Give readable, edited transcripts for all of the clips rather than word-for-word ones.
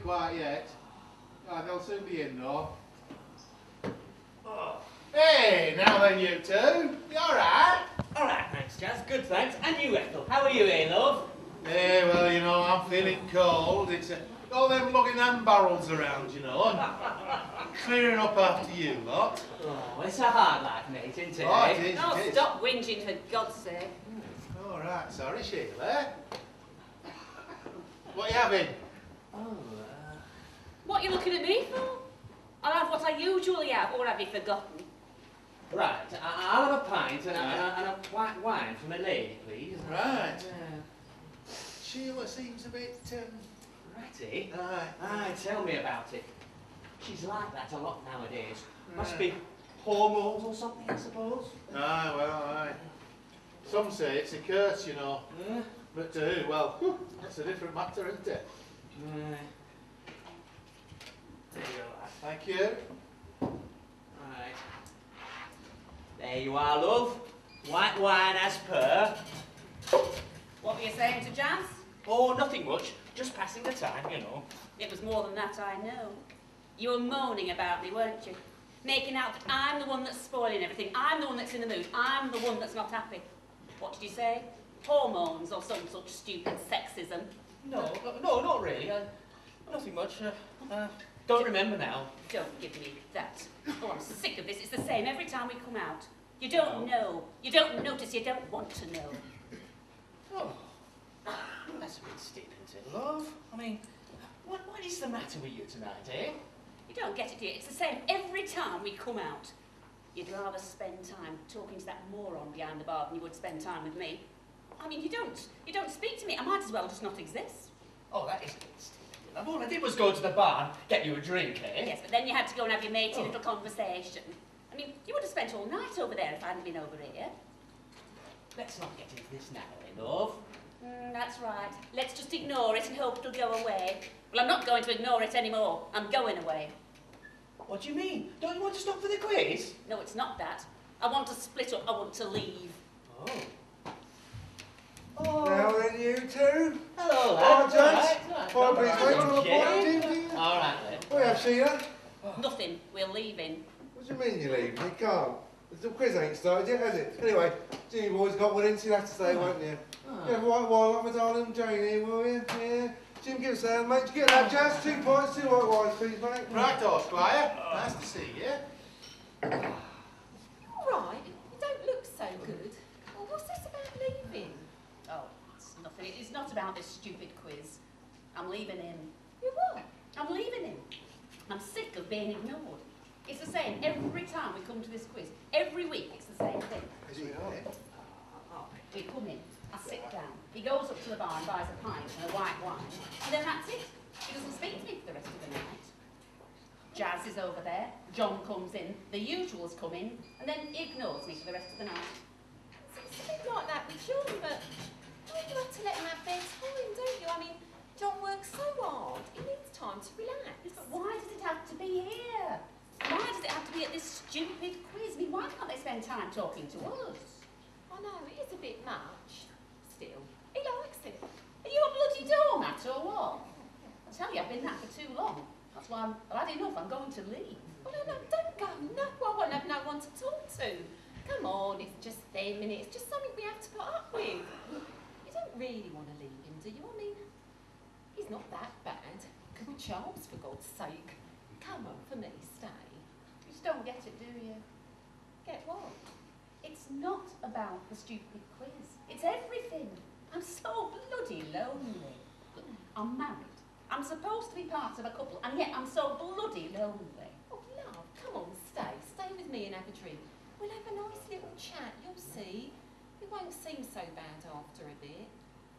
quite yet. They'll soon be in, though. Oh. Hey, now then, you two. You all right? All right, thanks, Jazz. Good, thanks. And you, Ethel. How are you here, love? Hey, well, you know, I'm feeling cold. It's all them lugging hand barrels around, you know. Clearing up after you lot. Oh, it's a hard life, mate, isn't it? Oh, it is, Oh, it is. stop whinging, for God's sake. All right, sorry, Sheila. What are you having? What are you looking at me for? I'll have what I usually have, or have you forgotten? Right, I'll have a pint and a white wine from a lady, please. Right. Sheila seems a bit, Ratty? Aye. Aye, tell me about it. She's like that a lot nowadays. Must be hormones or something, I suppose. Aye, well, aye. Some say it's a curse, you know. But to who? Well, that's a different matter, isn't it? There you are. Thank you. Right. There you are, love. White wine as per. What were you saying to Jazz? Oh, nothing much. Just passing the time, you know. It was more than that, I know. You were moaning about me, weren't you? Making out that I'm the one that's spoiling everything. I'm the one that's in the mood. I'm the one that's not happy. What did you say? Hormones or some such stupid sexism? No, not really. Nothing much. Don't remember now. Don't give me that. Oh, I'm sick of this. It's the same every time we come out. You don't know. You don't notice. You don't want to know. Oh, that's a bit steep, isn't it, love? I mean, what is the matter with you tonight, eh? You don't get it, dear. It's the same every time we come out. You'd rather spend time talking to that moron behind the bar than you would spend time with me. I mean, you don't speak to me. I might as well just not exist. Oh, that is a bit steep. Love. All I did was go to the bar and get you a drink, eh? Yes, but then you had to go and have your matey little conversation. I mean, you would have spent all night over there if I hadn't been over here. Let's not get into this now, eh, love? That's right. Let's just ignore it and hope it'll go away. Well, I'm not going to ignore it anymore. I'm going away. What do you mean? Don't you want to stop for the quiz? No, it's not that. I want to split up. I want to leave. Oh. Now then, you two. Hello, All lad. right, Right. All right, please, wait till the Okay. point. All right, then. We have Sheila. Nothing. We're leaving. What do you mean you're leaving? You can't. The quiz ain't started yet, has it? Anyway, Jimmy boy's got one in, so you'll have to stay, won't you? You have a white wine like my darling Janie, will you? Yeah. Jim, give us a hand, mate. Did you get that, Jazz? 2 pints, 2 white wines, please, mate. Right, Squire. Nice to see you. Right, you don't look so good. Well, what's this about leaving? Oh, it's nothing. It's not about this stupid quiz. I'm leaving him. You what? I'm leaving him. I'm sick of being ignored. It's the same every time we come to this quiz. Every week it's the same thing. We come in, I sit down. He goes up to the bar and buys a pint and a white wine, and then that's it. He doesn't speak to me for the rest of the night. Jazz is over there, John comes in, the usuals come in, and then he ignores me for the rest of the night. It's a bit like that with John, but you have to let him have their time, don't you? I mean, John works so hard, he needs time to relax. But why does it have to be here? Why does it have to be at this stupid quiz? I mean, why can't they spend time talking to us? I know, it is a bit much. Still, he likes it. Are you a bloody doormat or what? I tell you, I've been that for too long. That's why I've had enough. I'm going to leave. Oh, no, don't go. No, I won't have no one to talk to. Come on, it's just them and it's just something we have to put up with. You don't really want to leave him, do you? I mean, he's not that bad. Good Charles, for God's sake. Come on, for me, stay. You just don't get it, do you? Get what? It's not about the stupid quiz. It's everything. I'm so bloody lonely. Look, I'm married. I'm supposed to be part of a couple, and yet I'm so bloody lonely. Oh, love, come on, stay. Stay with me and have a drink. We'll have a nice little chat, you'll see. It won't seem so bad after a bit.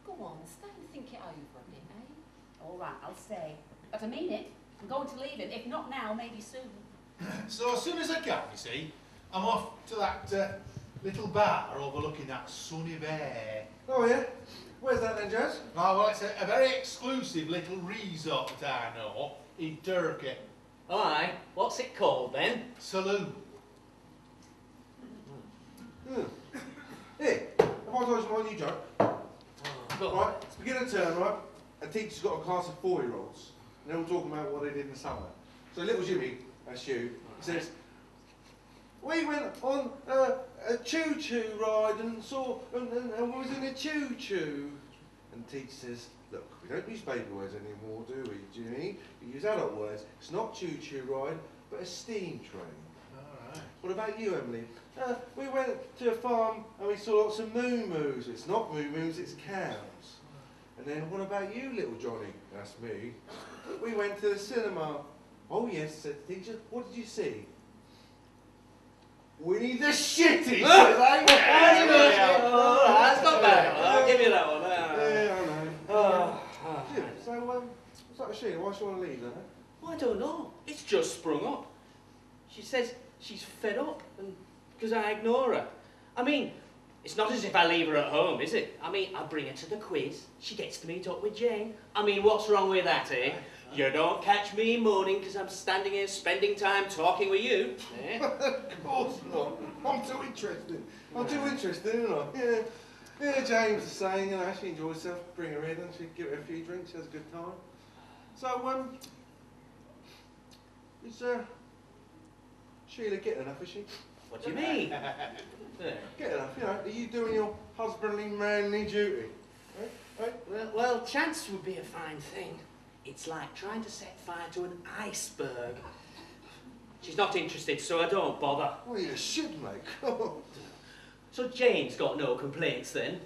Go on, stay and think it over a bit, eh? All right, I'll stay. But I mean it. I'm going to leave him. If not now, maybe soon. So as soon as I can, you see, I'm off to that little bar overlooking that sunny bay. Oh, yeah? Where's that then, Jazz? Oh, well, it's a very exclusive little resort that I know in Turkey. All right. What's it called, then? Saloon. Here, have I told you my new joke? Go on. Right, it's beginning term, right? A teacher's got a class of 4-year-olds. they're all talking about what they did in the summer. So little Jimmy, that's you, he says, we went on a choo-choo ride and and was in a choo-choo. And the teacher says, look, we don't use baby words anymore, do we, Jimmy? We use adult words. It's not choo-choo ride, but a steam train. All right. What about you, Emily? We went to a farm and we saw lots of moo-moos. It's not moo-moos, it's cows. And then what about you, little Johnny? That's me. We went to the cinema. Oh yes, said the teacher. What did you see? Winnie the Shitty, That's not bad. I'll give you that one. Yeah, I know. Jim, so, what's up with Sheila? Why does she want to leave then? Well, I don't know. It's just sprung up. She says she's fed up and because I ignore her. I mean, it's not as if I leave her at home, is it? I mean, I bring her to the quiz. She gets to meet up with Jane. I mean, what's wrong with that, eh? You don't catch me moaning because I'm standing here spending time talking with you. Eh? Of course not. I'm too interested. I'm too interested, isn't I? Yeah. Yeah, James is saying, you know, she enjoys herself. Bring her in and she give her a few drinks. She has a good time. So, is Sheila getting enough, is she? What do you mean? Get enough, you know. Are you doing your husbandly, manly duty? Right? Well, chance would be a fine thing. It's like trying to set fire to an iceberg. She's not interested, so I don't bother. Well, you should, mate. So Jane's got no complaints then?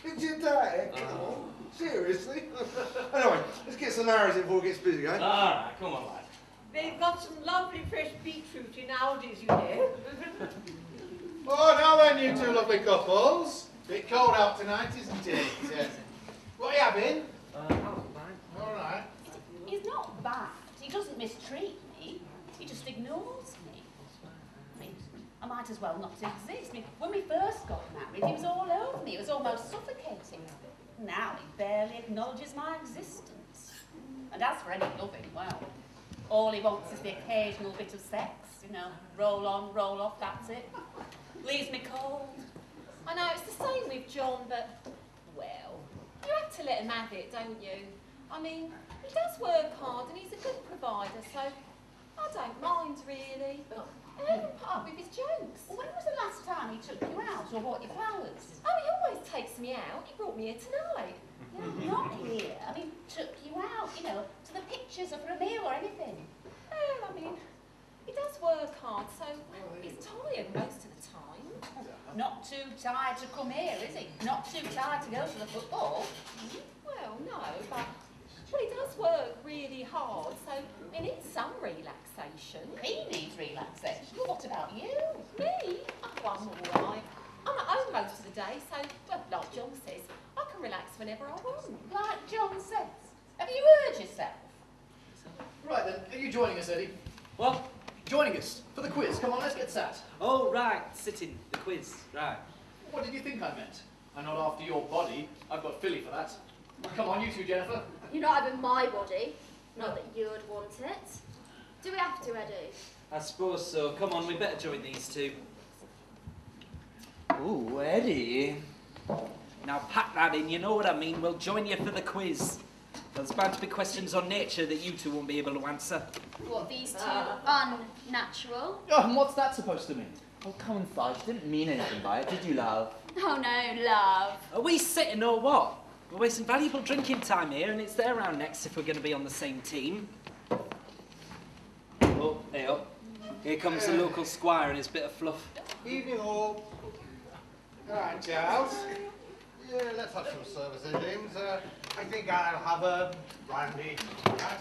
Could you dare? Come on. Seriously? Anyway, let's get some arrows in before it gets busy, eh? All right, come on, lad. They've got some lovely fresh beetroot in Aldi's, you know. Oh, now then, you two lovely couples. Bit cold out tonight, isn't it? What are you having? All right. He's not bad. He doesn't mistreat me. He just ignores me. I mean, I might as well not exist. I mean, when we first got married, he was all over me. It was almost suffocating. Now he barely acknowledges my existence. And as for any loving, well, all he wants is the occasional bit of sex. You know, roll on, roll off, that's it. Leaves me cold. I know, it's the same with John, but, well, you have to let him have it, don't you? I mean, he does work hard and he's a good provider, so I don't mind, really. But I haven't put up with his jokes. Well, when was the last time he took you out or bought you flowers? Oh, he always takes me out. He brought me here tonight. Yeah, not here. I mean, took you out, you know, to the pictures or for a meal or anything. Well, I mean, he does work hard, so he's tired most of the time. Not too tired to come here, is he? Not too tired to go to the football? Well, no, but well, he does work really hard, so he needs some relaxation. He needs relaxation. Well, what about you? Me? Oh, I'm all right. I'm at home most of the day, so, well, like John says, I can relax whenever I want. Like John says. Have you heard yourself? Right then, are you joining us, Eddie? What? Joining us for the quiz. Come on, let's get sat. Oh, right, sitting, the quiz, right. What did you think I meant? I'm not after your body. I've got Philly for that. Come on, you two, Jennifer. You're not having my body. Not that you'd want it. Do we have to, Eddie? I suppose so. Come on, we better join these two. Ooh, Eddie. Now pack that in, you know what I mean. We'll join you for the quiz. There's bound to be questions on nature that you two won't be able to answer. What, these two unnatural? Oh, and what's that supposed to mean? Oh, come on, Fudge. Didn't mean anything by it, did you, love? Oh no, love. Are we sitting or what? We're wasting valuable drinking time here, and it's their round next if we're going to be on the same team. Oh, hey up. Here comes the local squire and his bit of fluff. Evening all. All right, Charles. Yeah, let's have some service, James. I think I'll have a brandy.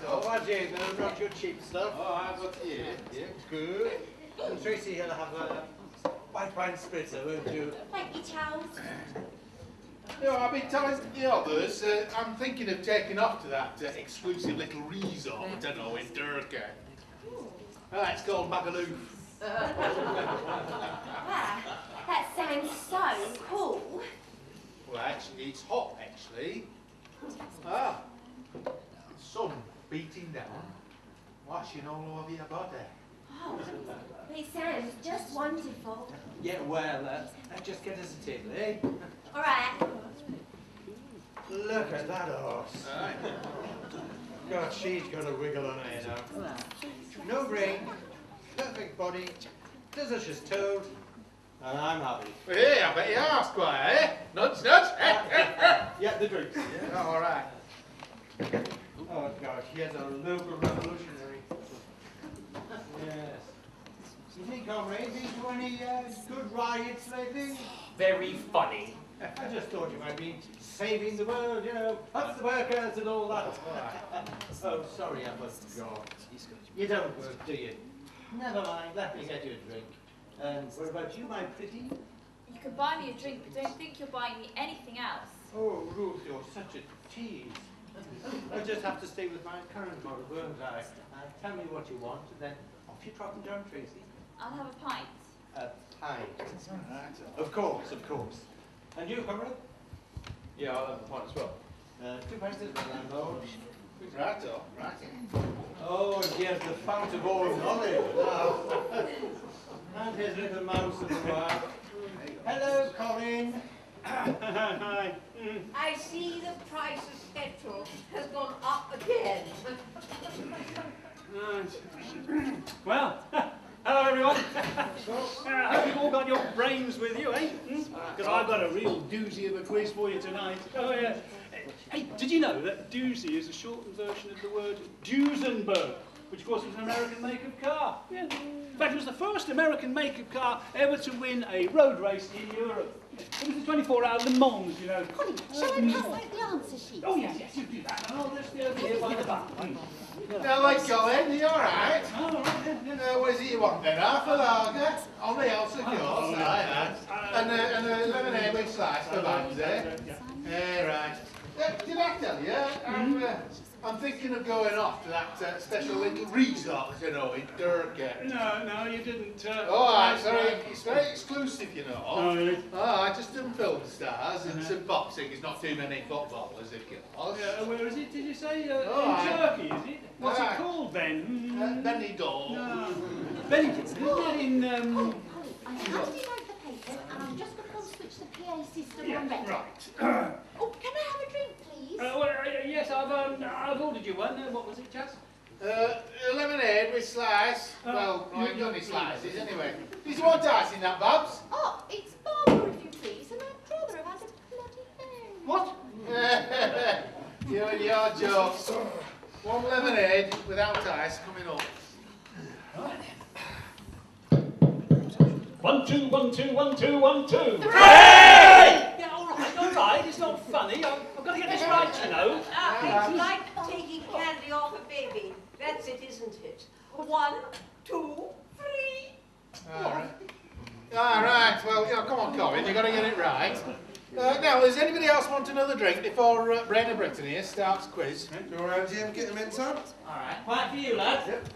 Oh, I did. Not your cheap stuff. Oh, I've got here. Yeah, good. And Tracy, you'll have a white wine spritzer, won't you? Thank you, Charles. You know, I've been telling the others, I'm thinking of taking off to that exclusive little resort, I don't know, in Durga. It's called Magaluf. Wow, that sounds so cool. Well, actually, it's hot, actually. Sun beating down, washing all over your body. Oh, it sounds just wonderful. Yeah, well, just get us a table, eh? All right. Look at that horse. God, she's got a wiggle on her, you know. No brain, perfect body, does as she's told, and I'm happy. Well, hey, I bet you are, Squire, eh? Nudge, nudge. Yeah, the drinks. Yeah, all right. Oh gosh, yes, a local revolutionary. Yes. You think, comrade, been to any good riots lately? Very funny. I just thought you might be saving the world, you know, up the workers and all that. Oh, sorry, I forgot. You don't work, do you? Never mind, let me get you a drink. And what about you, my pretty? You can buy me a drink, but don't think you're buying me anything else. Oh, Ruth, you're such a tease. I'll just have to stay with my current model, won't I? Tell me what you want, and then off you trot and John Tracy. I'll have a pint. A pint. Of course, of course. And you, comrade? Yeah, I'll have a pint as well. 2 pints as well, landlord. Righto, right. Oh, yes, the fount of all knowledge now. And his little mouse at the bar. Hello, Colin. Hi. I see the price of petrol has gone up again. Well, hello everyone. I hope you've all got your brains with you, eh? Because I've got a real doozy of a quiz for you tonight. Oh yeah. Hey, did you know that doozy is a shortened version of the word Duesenberg, which of course was an American make of car? Yeah. In fact, it was the first American make of car ever to win a road race in Europe. It was the 24-hour Le Mans, you know. Colin, shall I pass out the answer sheet? Oh yes, yes, you do that. And I'll just be over here by the bar. Now, like Colin, you all right? Oh, all right, yeah. What is it you want then? Half a lager? On the house, of course. Aye. And a lemonade with slice for bands, eh? Yeah, right. Did I tell you? I'm thinking of going off to that special little resort, you know, in Durgate. No, you didn't. Oh, aye, sorry. It's very exclusive, you know. Oh, really? I just done film stars and some boxing. It's not too many footballers, of course. Where is it, did you say? In aye. Turkey, is it? What's it called, Ben? Benidorm. No. Benidorm. Isn't that in... Colin, I handed out the papers and I'm just going to go switch the PA system on record. Right. Oh, can I have a drink, please? Yes, I've ordered you one. What was it, Chas? A lemonade with slice. Well, I ain't got any slices anyway. Did you want ice in that, Babs? Oh, it's Barbara, if you please, and I'd rather have had a bloody thing. What? You and your jokes. One lemonade without ice coming up. 1, 2, 1, 2, 1, 2, 1, 2. Three! Yeah, all right. It's not funny. I've got to get this right, you know. It's like taking candy off a baby. That's it, isn't it? 1, 2, 3. All right. Well, come on, Colin. You've got to get it right. Now, does anybody else want another drink before Brain of Britain here starts quiz? You all right, Jim? Get them in, son? All right, quite for you, lad. Yep.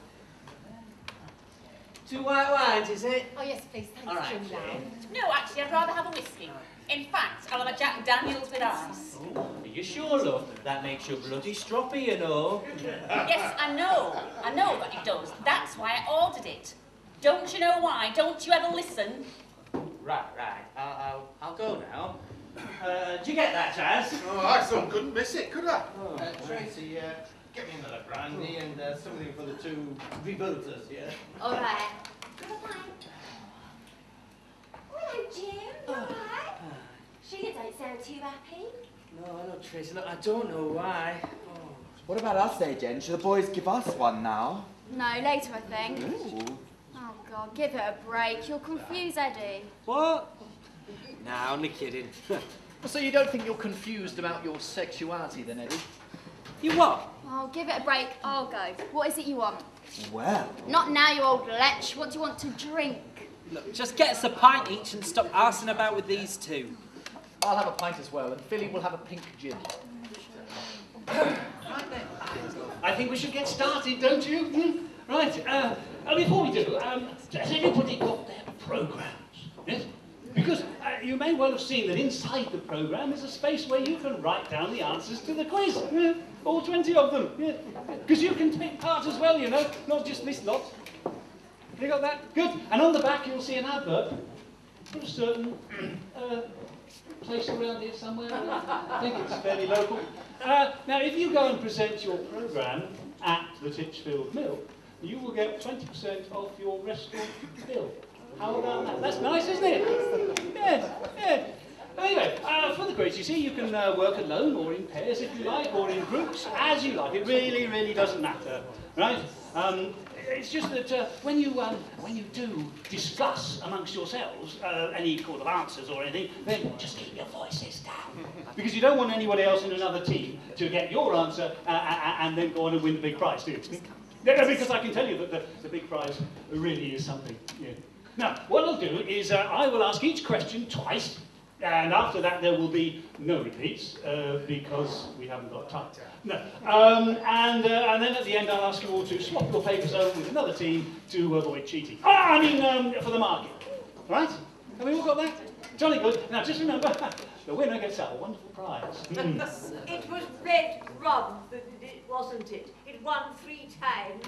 2 white wines, is it? Oh, yes, please. Thanks, All right. Jim. No, actually, I'd rather have a whiskey. In fact, I'll have a Jack Daniels with ice. Are you sure, love? That makes you bloody stroppy, you know. Yes, I know that it does. That's why I ordered it. Don't you know why? Don't you ever listen? Right. I'll go now. Do you get that, Chaz? Oh, I thought couldn't miss it, could I? Tracy, get me another brandy and something for the 2 revolters, yeah? All right. Hello, Jim. You all right? Sheila don't sound too happy. No, Tracy, look, I don't know why. What about us, eh, Jen? Should the boys give us one now? No, later, I think. Ooh. Oh, God, give it a break. You'll confuse Eddie. What? No, only kidding. So you don't think you're confused about your sexuality then, Eddie? You what? Oh, give it a break. I'll go. What is it you want? Well. Not now, you old lech. What do you want to drink? Look, just get us a pint each and stop arsing about with these two. I'll have a pint as well, and Philly will have a pink gin. I think we should get started, don't you? Right. Before we do, has everybody got their programmes? Yes? Because you may well have seen that inside the programme is a space where you can write down the answers to the quiz. Yeah? All 20 of them. Because you can take part as well, you know, not just this lot. You got that? Good. And on the back you'll see an advert for a certain place around here somewhere. I think it's fairly local. Now, if you go and present your programme at the Titchfield Mill, you will get 20% off your restaurant bill. How about that? That's nice, isn't it? Yeah, yeah. Anyway, for the quiz, you see, you can work alone or in pairs if you like, or in groups, as you like. It really, really doesn't matter, right? It's just that when you do discuss amongst yourselves any kind of answers or anything, then just keep your voices down. Because you don't want anybody else in another team to get your answer and then go on and win the big prize, do you? Because I can tell you that the big prize really is something. Yeah. Now, what I'll do is I will ask each question twice, and after that there will be no repeats, because we haven't got time. No. And then at the end I'll ask you all to swap your papers over with another team to avoid cheating. For the market. Right? Have we all got that? Jolly good. Now just remember, the winner gets a wonderful prize. It was red rum, wasn't it? It won 3 times.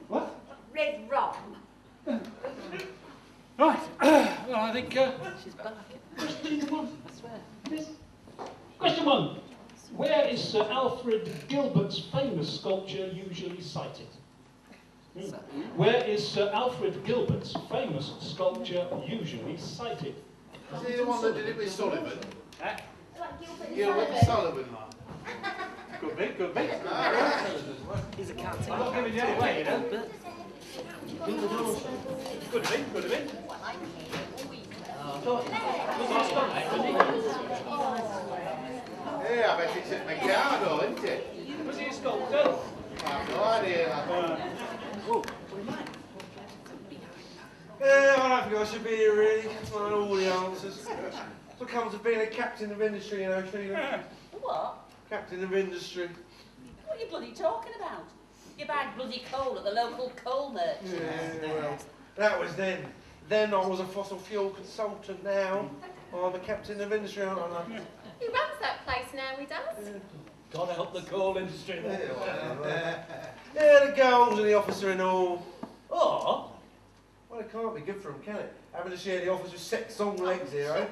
What? Red rum. Right. Well, I think... She's back. Question 1. I swear. Yes. Question 1. Where is Sir Alfred Gilbert's famous sculpture usually sited? Where is Sir Alfred Gilbert's famous sculpture usually sited? Is he the one that did it with Sullivan? Gilbert and Sullivan, man. Could be, could be. He's a captain. I'm not giving you any away, you know. Could have been, could have been. Yeah, I bet it's at McGardo, isn't it? Was he a sculptor? I have no idea. Yeah, I don't think I should be here really. I know all the answers. What comes of being a captain of industry, you know, Sheila? What? Captain of industry. What are you bloody talking about? You bag bloody coal at the local coal merchant. Yeah, well, that was then. Then I was a fossil fuel consultant. Now I'm a captain of industry, aren't I? He runs that place now, he does. God help the coal industry. Yeah, the girls and the officer and all. Oh? Well, it can't be good for them, can it? Having to share the office with sex on legs here, eh?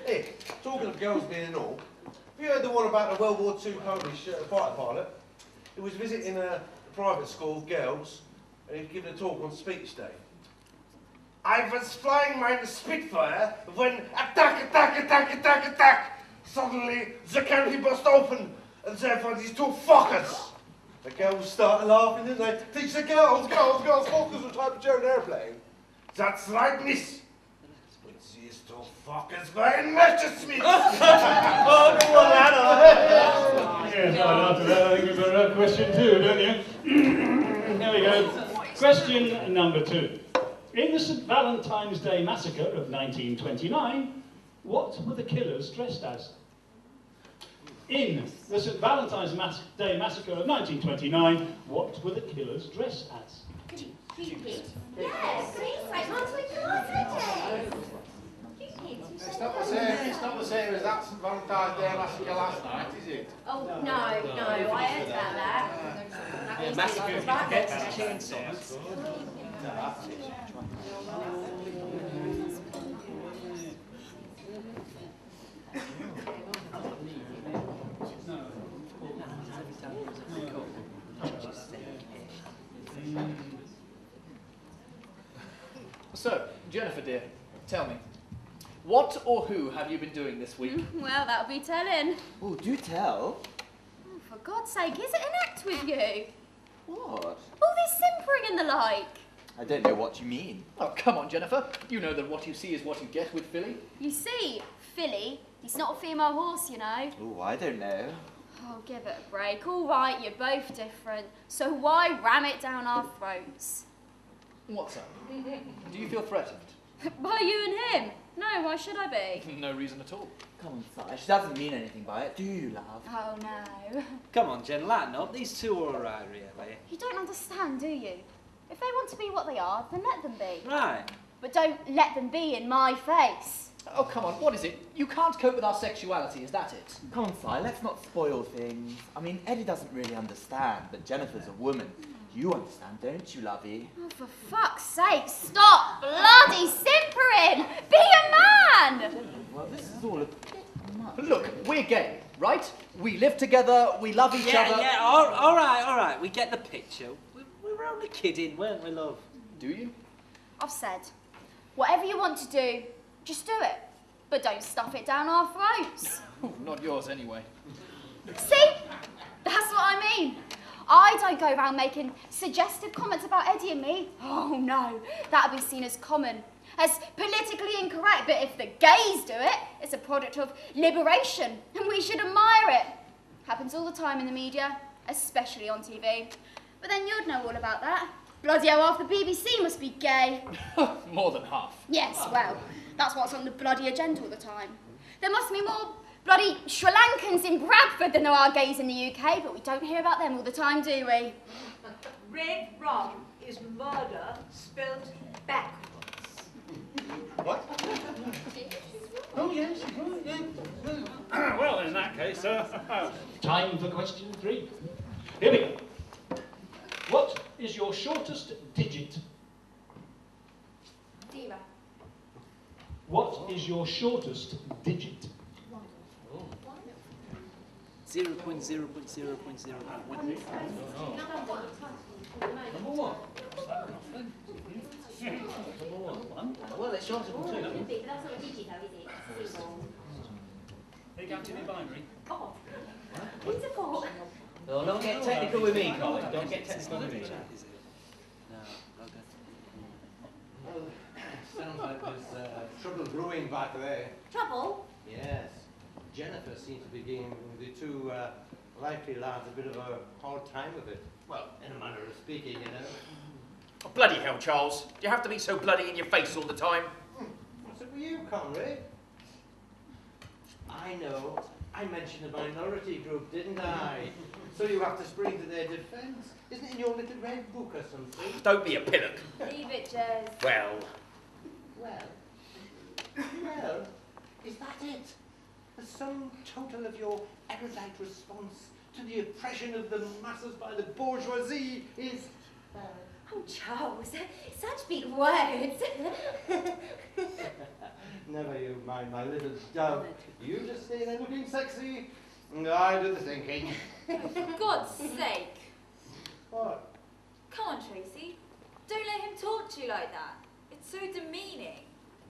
Hey, talking of girls being in all, have you heard the one about the World War II Polish fighter pilot? He was visiting a private school of girls, and he was giving a talk on speech day. I was flying my Spitfire when attack! Suddenly, the canopy burst open, and there were these 2 fuckers. The girls started laughing, didn't they? Teach the girls, fuckers were type of German airplane. That's right, miss. But these 2 fuckers were in Messerschmitt. Oh, go on, Anna. Yes, after that, I think we've got a question 2, don't you? There we go. Question number 2. In the St. Valentine's Day Massacre of 1929, what were the killers dressed as? In the St. Valentine's Day Massacre of 1929, what were the killers dressed as? Cupid. Yes, please, like Monty Cupid. It's not the same as that St. Valentine's Day Massacre last night, is it? Oh, no, I heard about that. Yeah, massacre, you forget chainsaws. So, Jennifer dear, tell me, what or who have you been doing this week? Well, that'll be telling. Oh, do tell. Oh, for God's sake, is it an act with you? What? All this simpering and the like. I don't know what you mean. Oh, come on, Jennifer. You know that what you see is what you get with Philly. You see, Philly, he's not a female horse, you know. Oh, I don't know. Oh, give it a break. All right, you're both different. So why ram it down our throats? What's up? Do you feel threatened? By you and him? No, why should I be? No reason at all. Come on, Si. She doesn't mean anything by it, do you, love? Oh, no. Come on, Jen, lighten up. These 2 are alright, really. You don't understand, do you? If they want to be what they are, then let them be. Right. But don't let them be in my face. Oh, come on, what is it? You can't cope with our sexuality, is that it? Come on, Si, let's not spoil things. I mean, Eddie doesn't really understand, but Jennifer's a woman. You understand, don't you, lovey? Oh, for fuck's sake, stop bloody simpering! right? We live together, we love each other. Yeah, all right. We get the picture. We were only kidding, weren't we, love? Do you? I've said, whatever you want to do, just do it. But don't stuff it down our throats. Not yours, anyway. See? That's what I mean. I don't go around making suggestive comments about Eddie and me. Oh no, that would be seen as common, as politically incorrect. But if the gays do it, it's a product of liberation, and we should admire it. Happens all the time in the media, especially on TV. But then you'd know all about that. Bloody hell, half the BBC must be gay. More than half. Yes, well, that's what's on the bloody agenda all the time. There must be more bloody Sri Lankans in Bradford than there are gays in the UK, but we don't hear about them all the time, do we? Red rum is murder spelled backwards. What? Oh, yes, right. Well, in that case, time for question 3. Here we go. What is your shortest digit? 0. What is your shortest digit? 0.0.0.0. Number 1. Well, it's shorter than 2. But that's not a digit though, is it? Are you going to be binary? Oh, wonderful. No, don't get technical with me, Colin. Don't get technical with me. Sounds like there's trouble brewing back there. Trouble? Yes. Jennifer seems to be giving the two likely lads a bit of a hard time of it. Well, in a manner of speaking, you know. Oh, bloody hell, Charles. Do you have to be so bloody in your face all the time? What's it with you, Conrad? I know. I mentioned a minority group, didn't I? So you have to spring to their defence. Isn't it in your little red book or something? Don't be a pillock. Leave it, Jez. Well. Well, is that it? The sum total of your erudite response to the oppression of the masses by the bourgeoisie is... Oh, Charles, such big words. Never you mind, my little dove. You just stay there looking sexy, and I do the thinking. For God's sake. What? Come on, Tracy. Don't let him talk to you like that. It's so demeaning.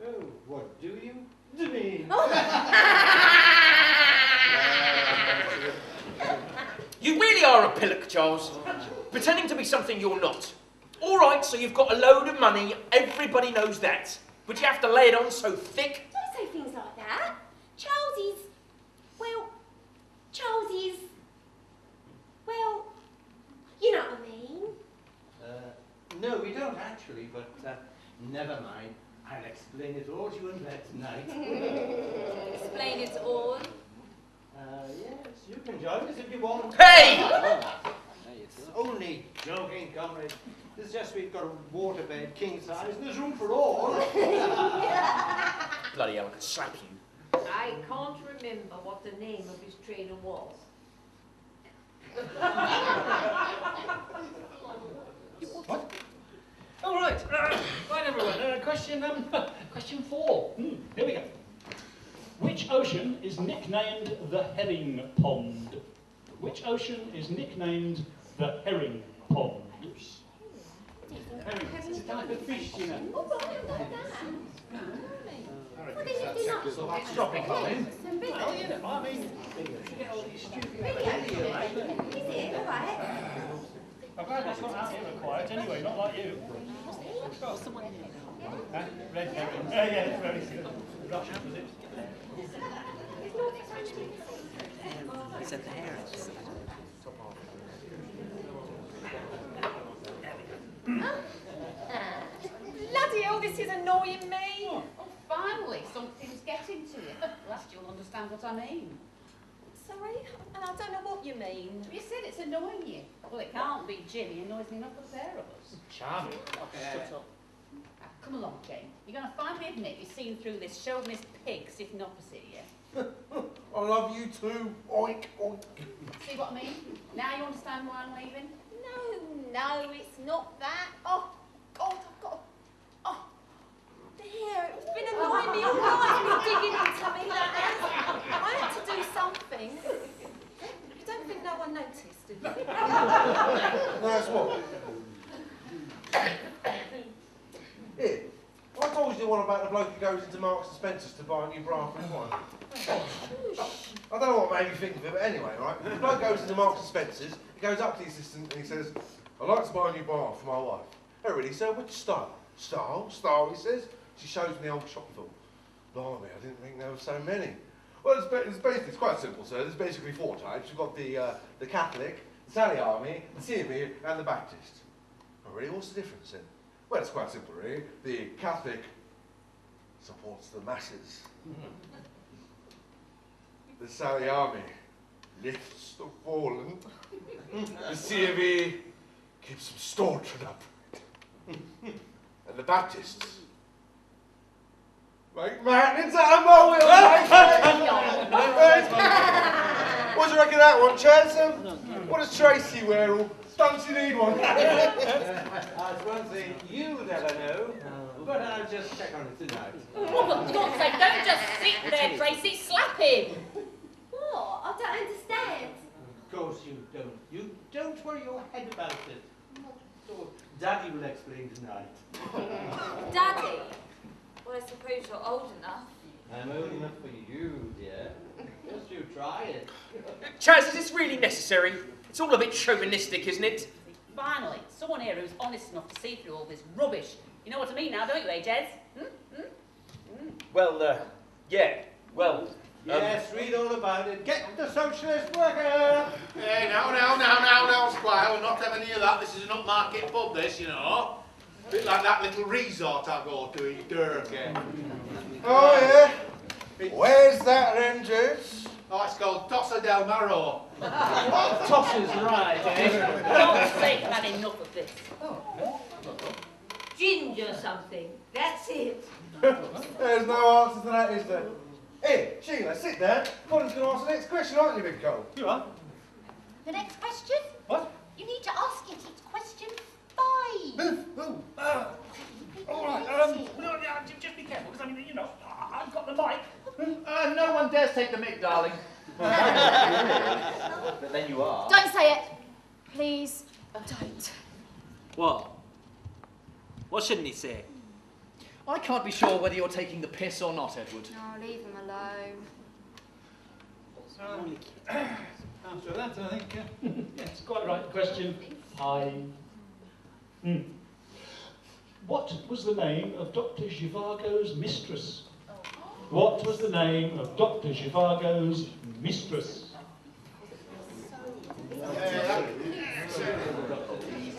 Oh, what do you demean? You really are a pillock, Charles. Pretending to be something you're not. All right, so you've got a load of money. Everybody knows that. But you have to lay it on so thick. Don't say things like that. Charles is, well, you know what I mean. No, we don't actually, but never mind. I'll explain it all to you in bed tonight. Explain it all. Yes, you can join us if you want. Hey! Only joking, comrade. It's just we've got a waterbed king size and there's room for all. Bloody hell, I could slap you. I can't remember what the name of his trainer was. What? All right. Right, everyone. Question 4. Here we go. Which ocean is nicknamed the Herring Pond? Which ocean is nicknamed the Herring Pond? Herring. It's a type of fish, you know. Stop it, Colin. Well, you know, I mean, you get all these stupid... I'm glad that's not out here quiet anyway, not like you. Red herring. Yeah, it's very good. Russian, was it? He said the herrings. Bloody hell, this is annoying me. Oh, finally, something's getting to you. Last you'll understand what I mean. Sorry, and I don't know what you mean. You said it's annoying you. Well, it can't be Jimmy. It annoys me enough for the pair of us. Charming. Shut up. Now, come along, Jane. You're going to finally admit you've seen through this chauvinist pig sitting opposite you. I love you too. Oink, oink. See what I mean? Now you understand why I'm leaving? No, it's not that. Oh, God, I've got... Oh, there, it's been annoying me all night. It's been digging into me, that has. I had to do something. you the one about the bloke who goes into Marks and Spencer's to buy a new bra for his wife? I don't know what made me think of it, but anyway, right? The bloke goes into Marks and Spencer's, he goes up to the assistant and he says, I'd like to buy a new bra for my wife. Oh really, sir? Which style? Style, he says. She shows me the old shop film. Blimey, I didn't think there were so many. Well, it's quite simple, sir. There's basically 4 types. You've got the Catholic, the Sally Army, the CME, and the Baptist. Oh really, what's the difference then? Well, it's quite simple, really. The Catholic supports the masses. The Sally Army lifts the fallen. The CME keeps them staunch and upright. And the Baptists make mountains out of molehills. What do you reckon of that one, Chance? What does Tracy wear? Or don't you need one? That's one thing you never know, but I'll just check on it tonight. Oh, for God's sake, don't just sit there, Tracy. Slap him. What? I don't understand. Of course you don't. You don't worry your head about it. So Daddy will explain tonight. Daddy? Well, I suppose you're old enough. I'm old enough for you, dear. Just you try it. Chaz, is this really necessary? It's all a bit chauvinistic, isn't it? Finally, someone here who's honest enough to see through all this rubbish. You know what I mean now, don't you, Jez? Well, yeah. Well, yes, read all about it. Get the socialist worker! Hey, now, Squire, we'll not have any of that. This is an upmarket pub, this, you know. A bit like that little resort I go to in Durham. Oh, yeah? Where's that then, Juice? Oh, it's called Tossa del Maro. Tosses right, eh? For God's sake, I've had enough of this. Ginger something. That's it. There's no answer to that, is there? Hey, Sheila, sit down. Colin's going to ask the next question, aren't you, Big Cole? You are? The next question? What? You need to ask it. It's question 5. All right. No, just be careful, because I mean, you know, I've got the mic. No one dares take the mic, darling. But then you are. Don't say it. Please, don't. What? What shouldn't he say? I can't be sure whether you're taking the piss or not, Edward. No, leave him alone. After that, I think, yeah, it's quite a right question. What was the name of Dr. Zhivago's mistress? What was the name of Dr. Zhivago's mistress?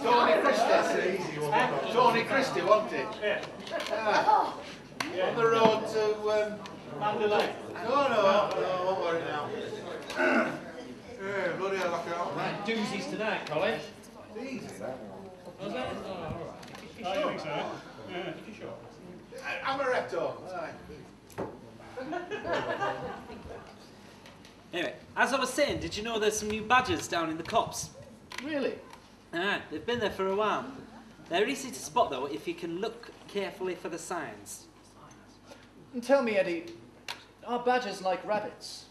Tony Christie. Tony Christie, wasn't it? Yeah. On the road to Mandalay. No, won't worry now. Yeah, bloody hell, look out. Right, doozies tonight, Colin. It's easy, that. Was it? Oh, all right. I think so. Yeah, if you're sure. Amaretto. Anyway, as I was saying, did you know there's some new badgers down in the copse? Really? They've been there for a while. They're easy to spot though if you can look carefully for the signs. And tell me, Eddie, are badgers like rabbits?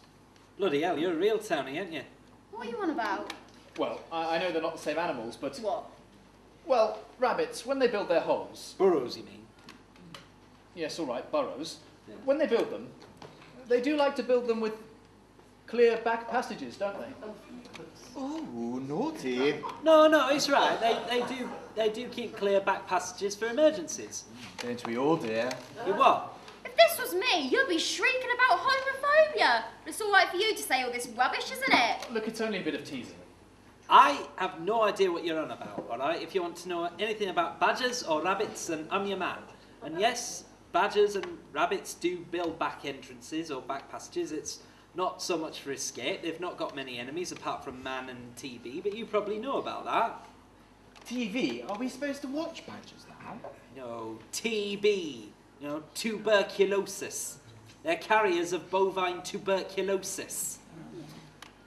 Bloody hell, you're a real townie, aren't you? What are you on about? Well, I know they're not the same animals, but... What? Well, rabbits, when they build their holes... Burrows, you mean? Yes, all right, burrows. Yeah. When they build them, they do like to build them with clear back passages, don't they? Oh, naughty. No, it's right. They do keep clear back passages for emergencies. Don't we all, dear? You what? If this was me, you'd be shrieking about homophobia. But it's all right for you to say all this rubbish, isn't it? Look, it's only a bit of teasing. I have no idea what you're on about, all right? If you want to know anything about badgers or rabbits, then I'm your man. And yes, badgers and rabbits do build back entrances or back passages. It's not so much for escape. They've not got many enemies apart from man and TB, but you probably know about that. TV? Are we supposed to watch badgers now? No, TB. You know, tuberculosis. They're carriers of bovine tuberculosis.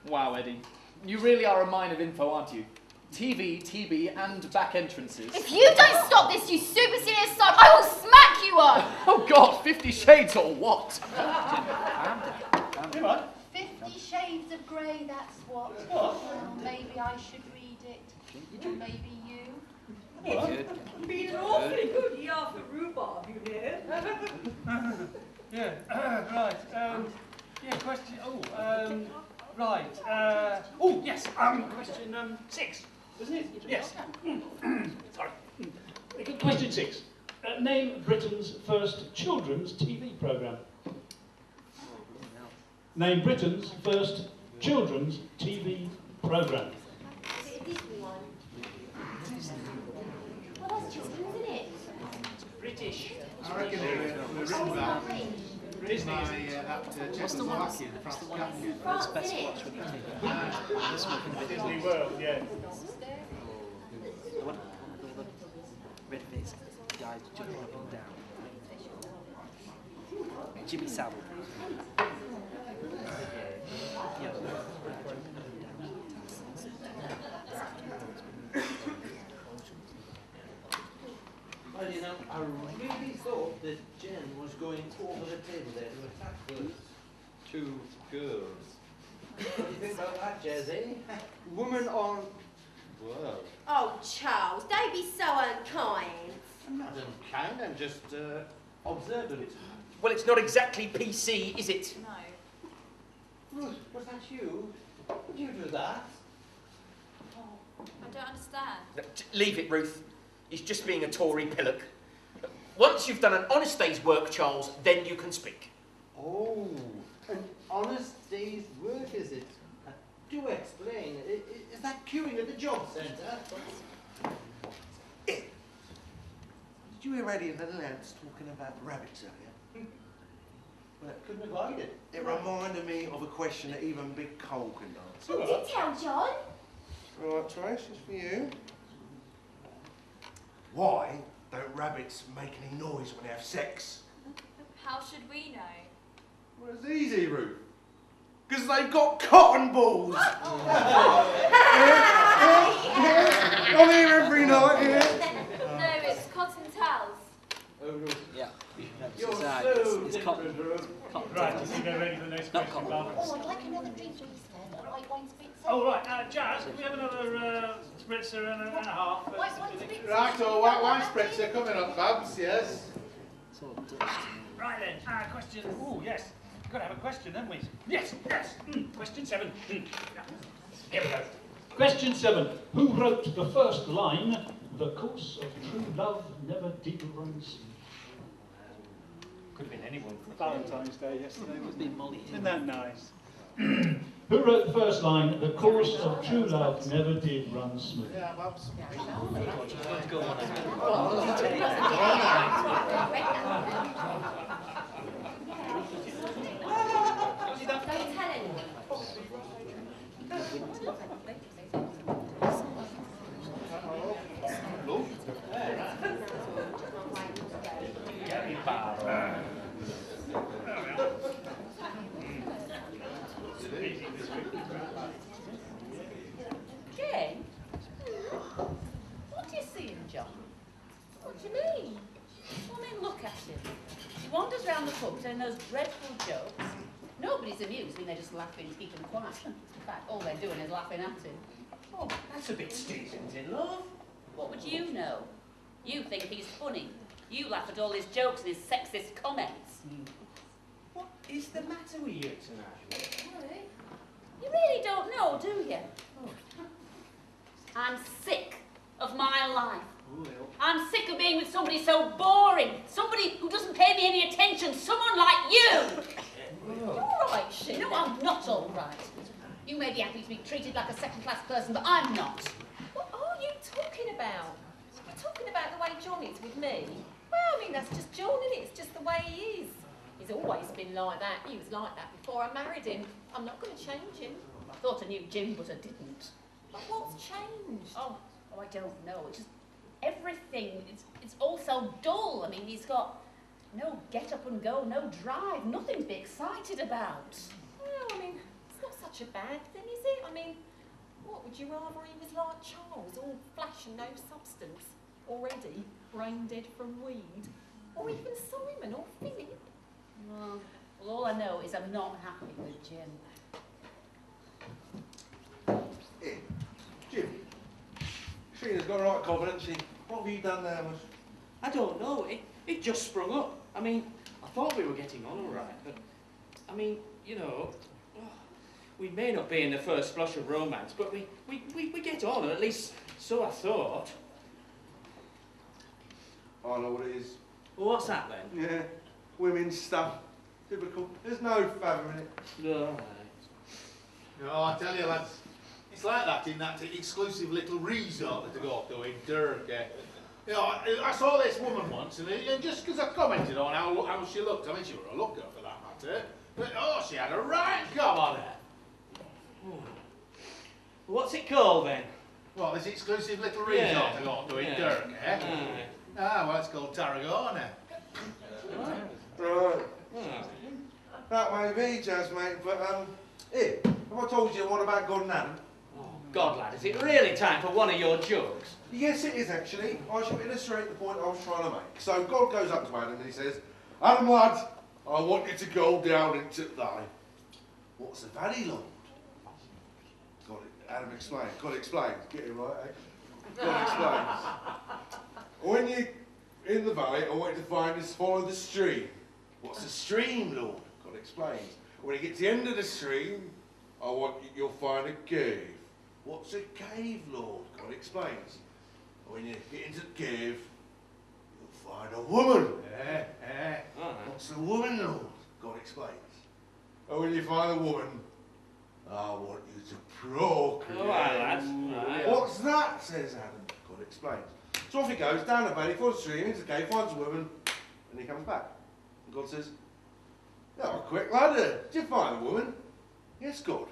Wow, Eddie. You really are a mine of info, aren't you? TV, TB, and back entrances. If you don't stop this, you superstitious son, I will smack you up! Oh God, 50 Shades or what? Come on. 50 Shades of Grey, that's what. Well, maybe I should read it. Maybe you. It's been an awfully good year for rhubarb, you know. Yeah, right. Yeah, question. Right. Oh, yes. Question 6, isn't it? Yes. Sorry. Question 6. Name Britain's first children's TV programme. Name Britain's first children's TV programme. Well, that's just, isn't it? British. I reckon they were written about Disney, that Czechoslovakian, France Caspian. France, isn't it? Disney World, yeah. Red face guys jumping up and down. Jimmy Savile. Yeah. Well, you know, I really thought that Jen was going over the table there to attack those 2 girls. What do you think about that, Jezzy? Woman on... Well, Oh, Charles, don't be so unkind. I'm not unkind, I'm just observant. Well, it's not exactly PC, is it? No. Ruth, was that you? Did you do that? I don't understand. Leave it, Ruth. He's just being a Tory pillock. Once you've done an honest day's work, Charles, then you can speak. Oh, an honest day's work, is it? Do explain. Is that queuing at the job centre? Did you hear Eddie and the lads talking about the rabbits earlier? Well, couldn't avoid it. It reminded me of a question that even Big Cole can answer. What did you tell John? Right, Trace, it's for you. Why don't rabbits make any noise when they have sex? How should we know? Well, it's easy, Ruth. Because they've got cotton balls. I'm here every night, yeah. No, it's cotton towels. Oh, Ruth. Yeah. You're it's cotton. different, Ruth. Right, I think they're ready for the next Not question, cotton. Barbara. Oh, I'd like another drink, please, then. A white wine spritzer. Oh, right. Jazz, can we have another spritzer and a half? White wine spritzer. Right, so white wine spritzer coming up, Babs, yes. It's all dust. Right then, question. Oh, yes. We've got to have a question, haven't we? Yes, yes. Question 7. Here we go. Question 7. Who wrote the first line, "The course of true love never did run smooth"? Could have been anyone for Valentine's Day yesterday, wasn't it? Molly. Isn't that nice? Who wrote the first line, "The course of true love never did run smooth"? Yeah, Babs. Go on. Don't tell anyone. Jen? What do you see in John? What do you mean? I mean, look at him. He wanders round the pub telling those dreadful jokes. Nobody's amused when they're just laughing, keeping quiet. In fact, all they're doing is laughing at him. Oh, that's a bit steep, isn't it, love? What would you know? You think he's funny. You laugh at all his jokes and his sexist comments. What is the matter with you tonight? You really don't know, do you? I'm sick of my life. I'm sick of being with somebody so boring. Somebody who doesn't pay me any attention. Someone like you. You're all right, Shin. No, I'm not all right. You may be happy to be treated like a second-class person, but I'm not. What are you talking about? You're talking about the way John is with me? Well, I mean, that's just John, isn't it? It's just the way he is. He's always been like that. He was like that before I married him. I'm not going to change him. I thought I knew Jim, but I didn't. But what's changed? Oh, I don't know. It's just everything. It's all so dull. I mean, he's got no get up and go, no drive, nothing to be excited about. Well, I mean, it's not such a bad thing, is it? I mean, what would you rather he was like Charles, all flash and no substance, already brain dead from weed, or even Simon or Philip? Well, all I know is I'm not happy with Jim. Here, Jim. Sheena's got right confidence. What have you done there, miss? I don't know. it just sprung up. I mean, I thought we were getting on all right, but, I mean, you know, we may not be in the first flush of romance, but we get on, or at least so I thought. I know what it is. Well, what's that then? Yeah, women's stuff. Typical. There's no fathom in it. No. No, I tell you, lads, it's like that in that exclusive little resort that I go to in Turkey. You know, I saw this woman once, and just because I commented on how she looked, I mean, she was a looker for that matter, but oh, she had a right gob on her. What's it called then? Well, this exclusive little resort I go to in Turkey. Ah, well, it's called Tarragona. Right. That may be, Jazz, mate, but, here, have I told you one about God and Adam? Oh, God, lad, is it really time for one of your jokes? Yes, it is, actually. I shall illustrate the point I was trying to make. So, God goes up to Adam and he says, Adam, lad, I want you to go down into thy... What's the valley, Lord? Adam explains. God explains. Get it right, eh? God explains. When you're in the valley, I want you to find is follow the stream. What's a stream, Lord? God explains. When you get to the end of the stream, you'll find a cave. What's a cave, Lord? God explains. When you get into the cave, you'll find a woman. What's a woman, Lord? God explains. And when you find a woman, I want you to procreate. All right, lads. Right. What's that? Says Adam. God explains. So off he goes, down the valley, follows the stream, into the cave, finds a woman, and he comes back. And God says, "That was quick, lad. Did you find a woman?" "Yes, God."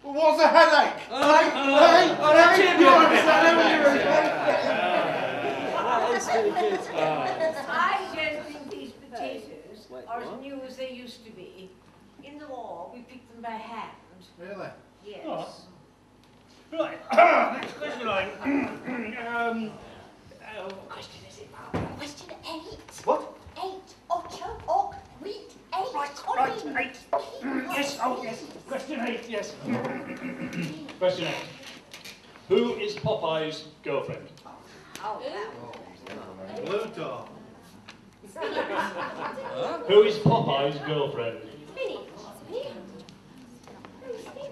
"Well, what's a headache?" Jim, You understand? That is really good. I don't think these potatoes are as new as they used to be. In the war, we picked them by hand. Really? Yes. Oh. Right, next question line. What question is it, Mark? Question 8. What? 8. Ocho, og, wheat, 8. Right, 8. Yes, oh yes. Question 8, yes. Question 8. Who is Popeye's girlfriend? Oh, Pluto. Who is Popeye's girlfriend? Spinny. Spinny.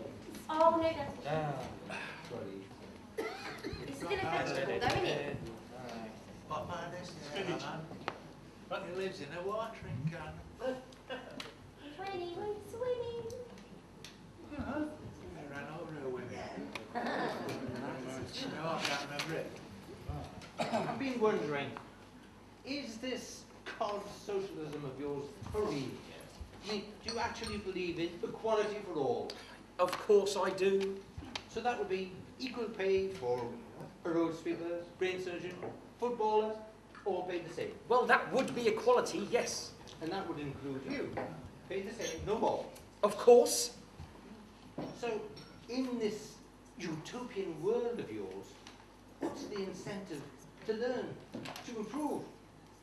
Oh, no, that's... It's still a vegetable, though, isn't it? Popeye, this is man. But he lives in a watering can. Swinny, wait, swimming. I ran over her with it. No, I can't remember it. I've been wondering, is this cod socialism of yours for real? I mean, do you actually believe in equality for all? Of course I do. So that would be equal pay for a road sweeper, brain surgeon, footballers, all paid the same. Well, that would be equality, yes. And that would include you. Paid the same, no more. Of course. So, in this utopian world of yours, what's the incentive to learn, to improve?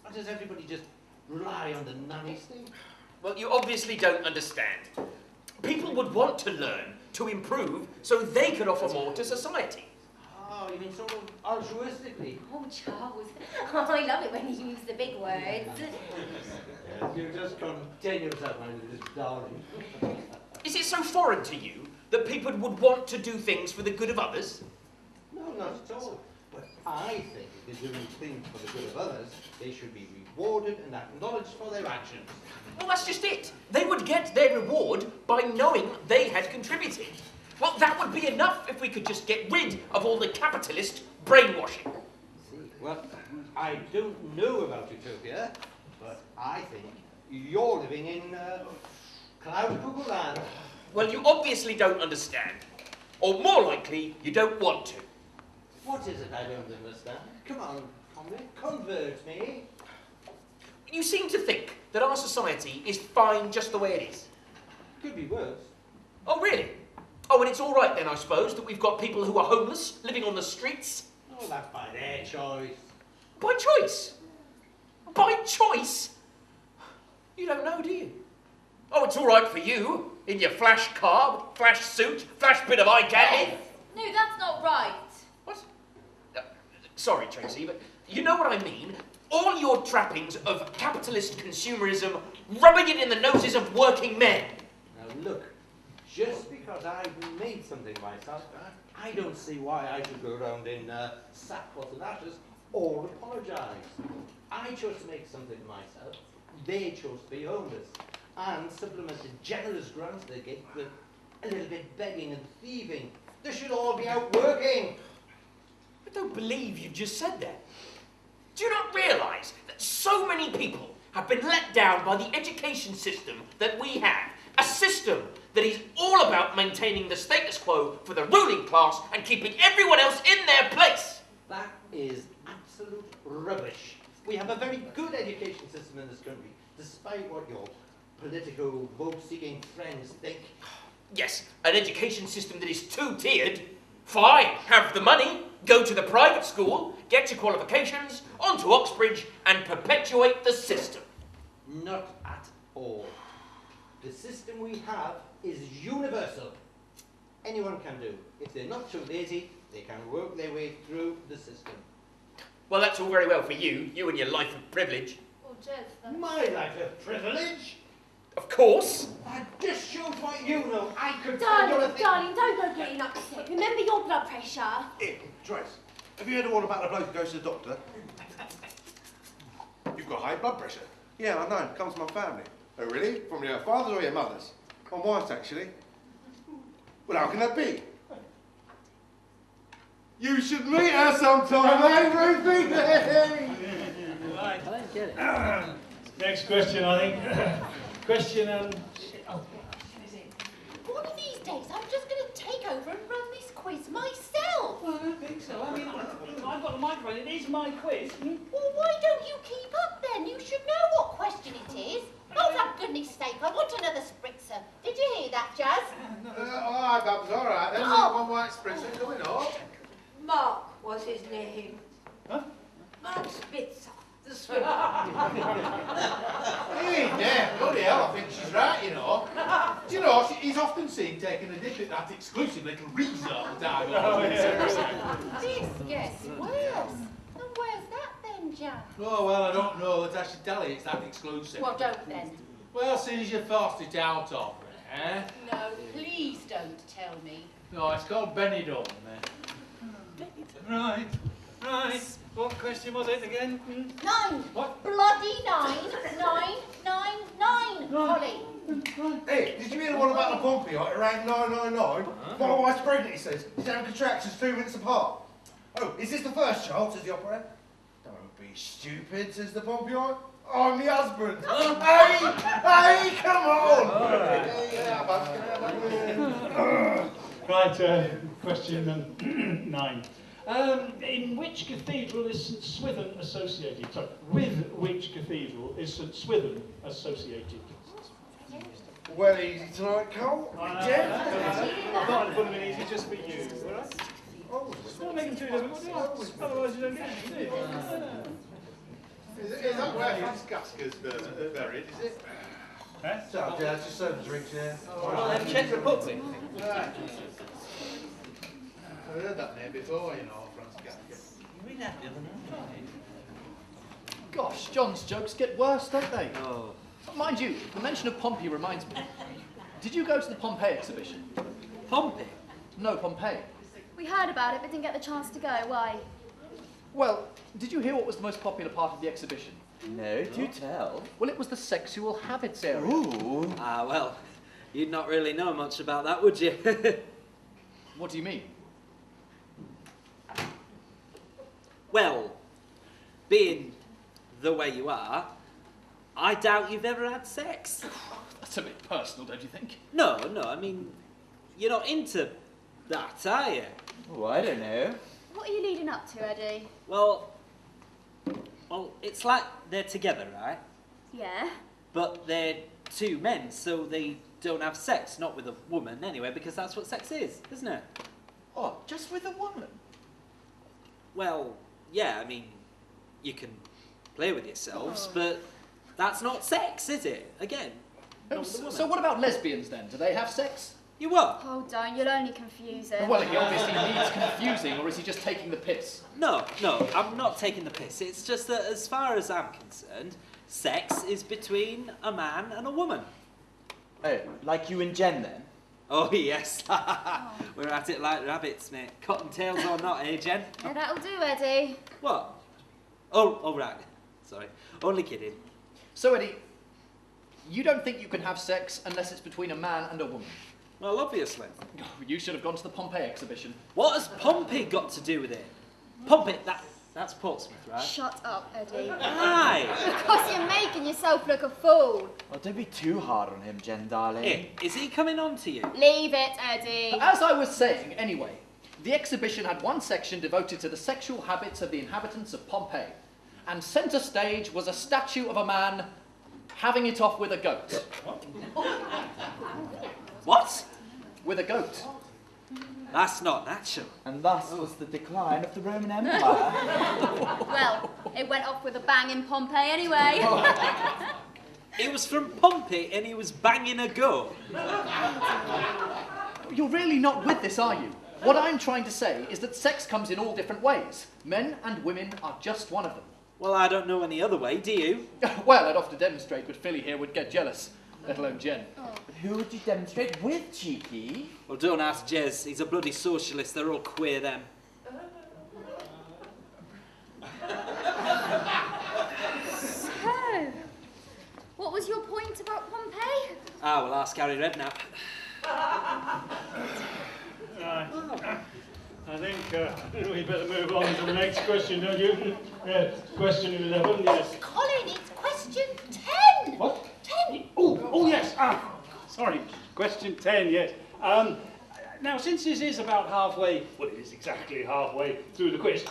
Or does everybody just rely on the nanny state? Well, you obviously don't understand. People would want to learn, to improve, so they could offer more to society. Oh, you mean sort of altruistically? Oh, Charles. Oh, I love it when you use the big words. Yes, you just contain yourself, my little darling. Is it so foreign to you that people would want to do things for the good of others? No, not at all. But I think if they're doing things for the good of others, they should be rewarded and acknowledged for their actions. Well, that's just it. They would get their reward by knowing they had contributed. Well, that would be enough if we could just get rid of all the capitalist brainwashing. Well, I don't know about utopia, but I think you're living in cloud cuckoo land. Well, you obviously don't understand. Or more likely, you don't want to. What is it I don't understand? Come on, comrade, convert me. You seem to think that our society is fine just the way it is. Could be worse. Oh, really? Oh, and it's all right then, I suppose, that we've got people who are homeless, living on the streets? Oh, that's by their choice. By choice? By choice? You don't know, do you? Oh, it's all right for you, in your flash car, flash suit, flash bit of eye candy. No, that's not right. What? Sorry, Tracy, but You know what I mean? All your trappings of capitalist consumerism rubbing it in the noses of working men. Now look, just because I've made something myself, I don't see why I should go around in sackcloth and ashes or apologise. I chose to make something myself. They chose to be homeless and supplemented generous grants they get with a little bit begging and thieving. They should all be out working. I don't believe you just said that. Do you not realise that so many people have been let down by the education system that we have? A system that is all about maintaining the status quo for the ruling class and keeping everyone else in their place. That is absolute rubbish. We have a very good education system in this country, despite what your political vote-seeking friends think. Yes, an education system that is two-tiered. Fine, have the money, go to the private school, get your qualifications, onto Oxbridge, and perpetuate the system. Not at all. The system we have is universal. Anyone can do. If they're not too lazy, they can work their way through the system. Well, that's all very well for you and your life of privilege. Well, Jez, My life of privilege? Of course. That just shows what you know. I could Darling, don't go getting upset. Remember your blood pressure. Here, Trace, have you heard all about the bloke who goes to the doctor? You've got high blood pressure. Yeah, I know. It comes from my family. Oh, really? From your father's or your mother's? My wife's, actually. Well, how can that be? You should meet her sometime, eh, Ruthie? Right. I don't get it. Next question, I think. Question One of these days, I'm just going to take over and run this quiz myself. Well, I don't think so. I mean, I've got a microphone. It is my quiz. Well, why don't you keep up then? You should know what question it is. Oh, for goodness sake, I want another spritzer. Did you hear that, Jazz? Oh, that was all right. Then one white spritzer coming up. Mark was his name. Huh? Mark Spitzer, the swimmer. Hey, yeah, bloody hell, I think she's right, you know. Do you know, he's often seen taking a dip at that exclusive little Reeves all the time. This gets worse. And where's that then, Jazz? Oh, well, I don't know that I should tell you it's that exclusive. Well, don't then. Well, since you forced it out of me, eh? No, please don't tell me. No, it's called Benidorm, Right. What question was it again? 9. What? Bloody 9. 9, 9, 9, Holly. Hey, did you hear the one about the Pompey at around 999? My wife's pregnant, he says. He's having contractions 2 minutes apart. Oh, is this the first child, says the operator. Don't be stupid, says the Pompey. I'm the husband. Hey, come on. Right, question 9. In which cathedral is St Swithin associated? Sorry, with which cathedral is St Swithin associated? Well, easy tonight, Cole. I thought I'd put them in easy just for you, all right? Don't make them too difficult, otherwise you don't get it, do you? Is that where Franz Gasker's buried, is it? Huh? Shut up, Jazz. Just serve the drinks here. Well, then Czech Republic. Right. I've heard that name before, you know, Franz Gasker. You read that the other night? Gosh, John's jokes get worse, don't they? Oh. Mind you, the mention of Pompey reminds me. Did you go to the Pompeii exhibition? Pompey? No, Pompeii. We heard about it, but didn't get the chance to go. Why? Well, did you hear what was the most popular part of the exhibition? No, do tell. Well, it was the sexual habits area. Ooh. Ah, well, you'd not really know much about that, would you? What do you mean? Well, being the way you are, I doubt you've ever had sex. That's a bit personal, don't you think? No, I mean, you're not into that, are you? Oh, I don't know. What are you leading up to, Eddie? Well, it's like they're together, right? Yeah. But they're 2 men, so they don't have sex, not with a woman anyway, because that's what sex is, isn't it? Oh, just with a woman? Well, yeah, I mean, you can play with yourselves, but that's not sex, is it? Again, not with a woman. So what about lesbians then? Do they have sex? You what? Oh, don't. You'll only confuse it. Well, he obviously needs confusing, or is he just taking the piss? No, I'm not taking the piss. It's just that as far as I'm concerned, sex is between a man and a woman. Oh, like you and Jen then? Oh, yes. We're at it like rabbits, mate. Cottontails or not, eh, Jen? Yeah, that'll do, Eddie. What? Oh, right. Sorry. Only kidding. So, Eddie, you don't think you can have sex unless it's between a man and a woman? Well, obviously. Oh, you should have gone to the Pompeii exhibition. What has Pompey got to do with it? Pompey, that's Portsmouth, right? Shut up, Eddie. Aye. Because you're making yourself look a fool. Well, don't be too hard on him, Jen, darling. Hey, is he coming on to you? Leave it, Eddie. As I was saying, anyway, the exhibition had one section devoted to the sexual habits of the inhabitants of Pompeii, and centre stage was a statue of a man having it off with a goat. What? With a goat. That's not natural. And thus was the decline of the Roman Empire. Well, it went off with a bang in Pompeii anyway. He was from Pompey and he was banging a goat. You're really not with this, are you? What I'm trying to say is that sex comes in all different ways. Men and women are just one of them. Well, I don't know any other way, do you? Well, I'd often demonstrate, but Philly here would get jealous, let alone Jen. But who would you demonstrate with, cheeky? Well, don't ask Jez. He's a bloody socialist. They're all queer, them. So, what was your point about Pompeii? Ah, well, ask Harry Redknapp. I think we better move on to the next question, don't you? Question 11, yes. Colin, it's question 10. What? 10. Oh, yes. Sorry. Question 10, yes. Now, since this is about halfway, well, it is exactly halfway through the quiz,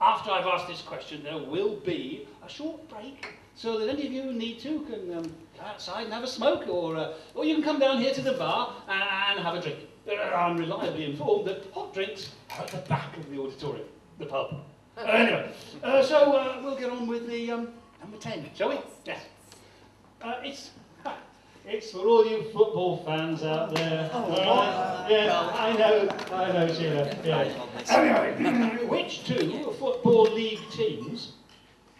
after I've asked this question, there will be a short break so that any of you who need to can go outside and have a smoke, or you can come down here to the bar and have a drink. I'm reliably informed that hot drinks are at the back of the auditorium, the pub. Anyway, so we'll get on with the number 10, shall we? Yes. It's for all you football fans out there. Yeah, I know, Sheila. Yeah. Anyway, which two football league teams,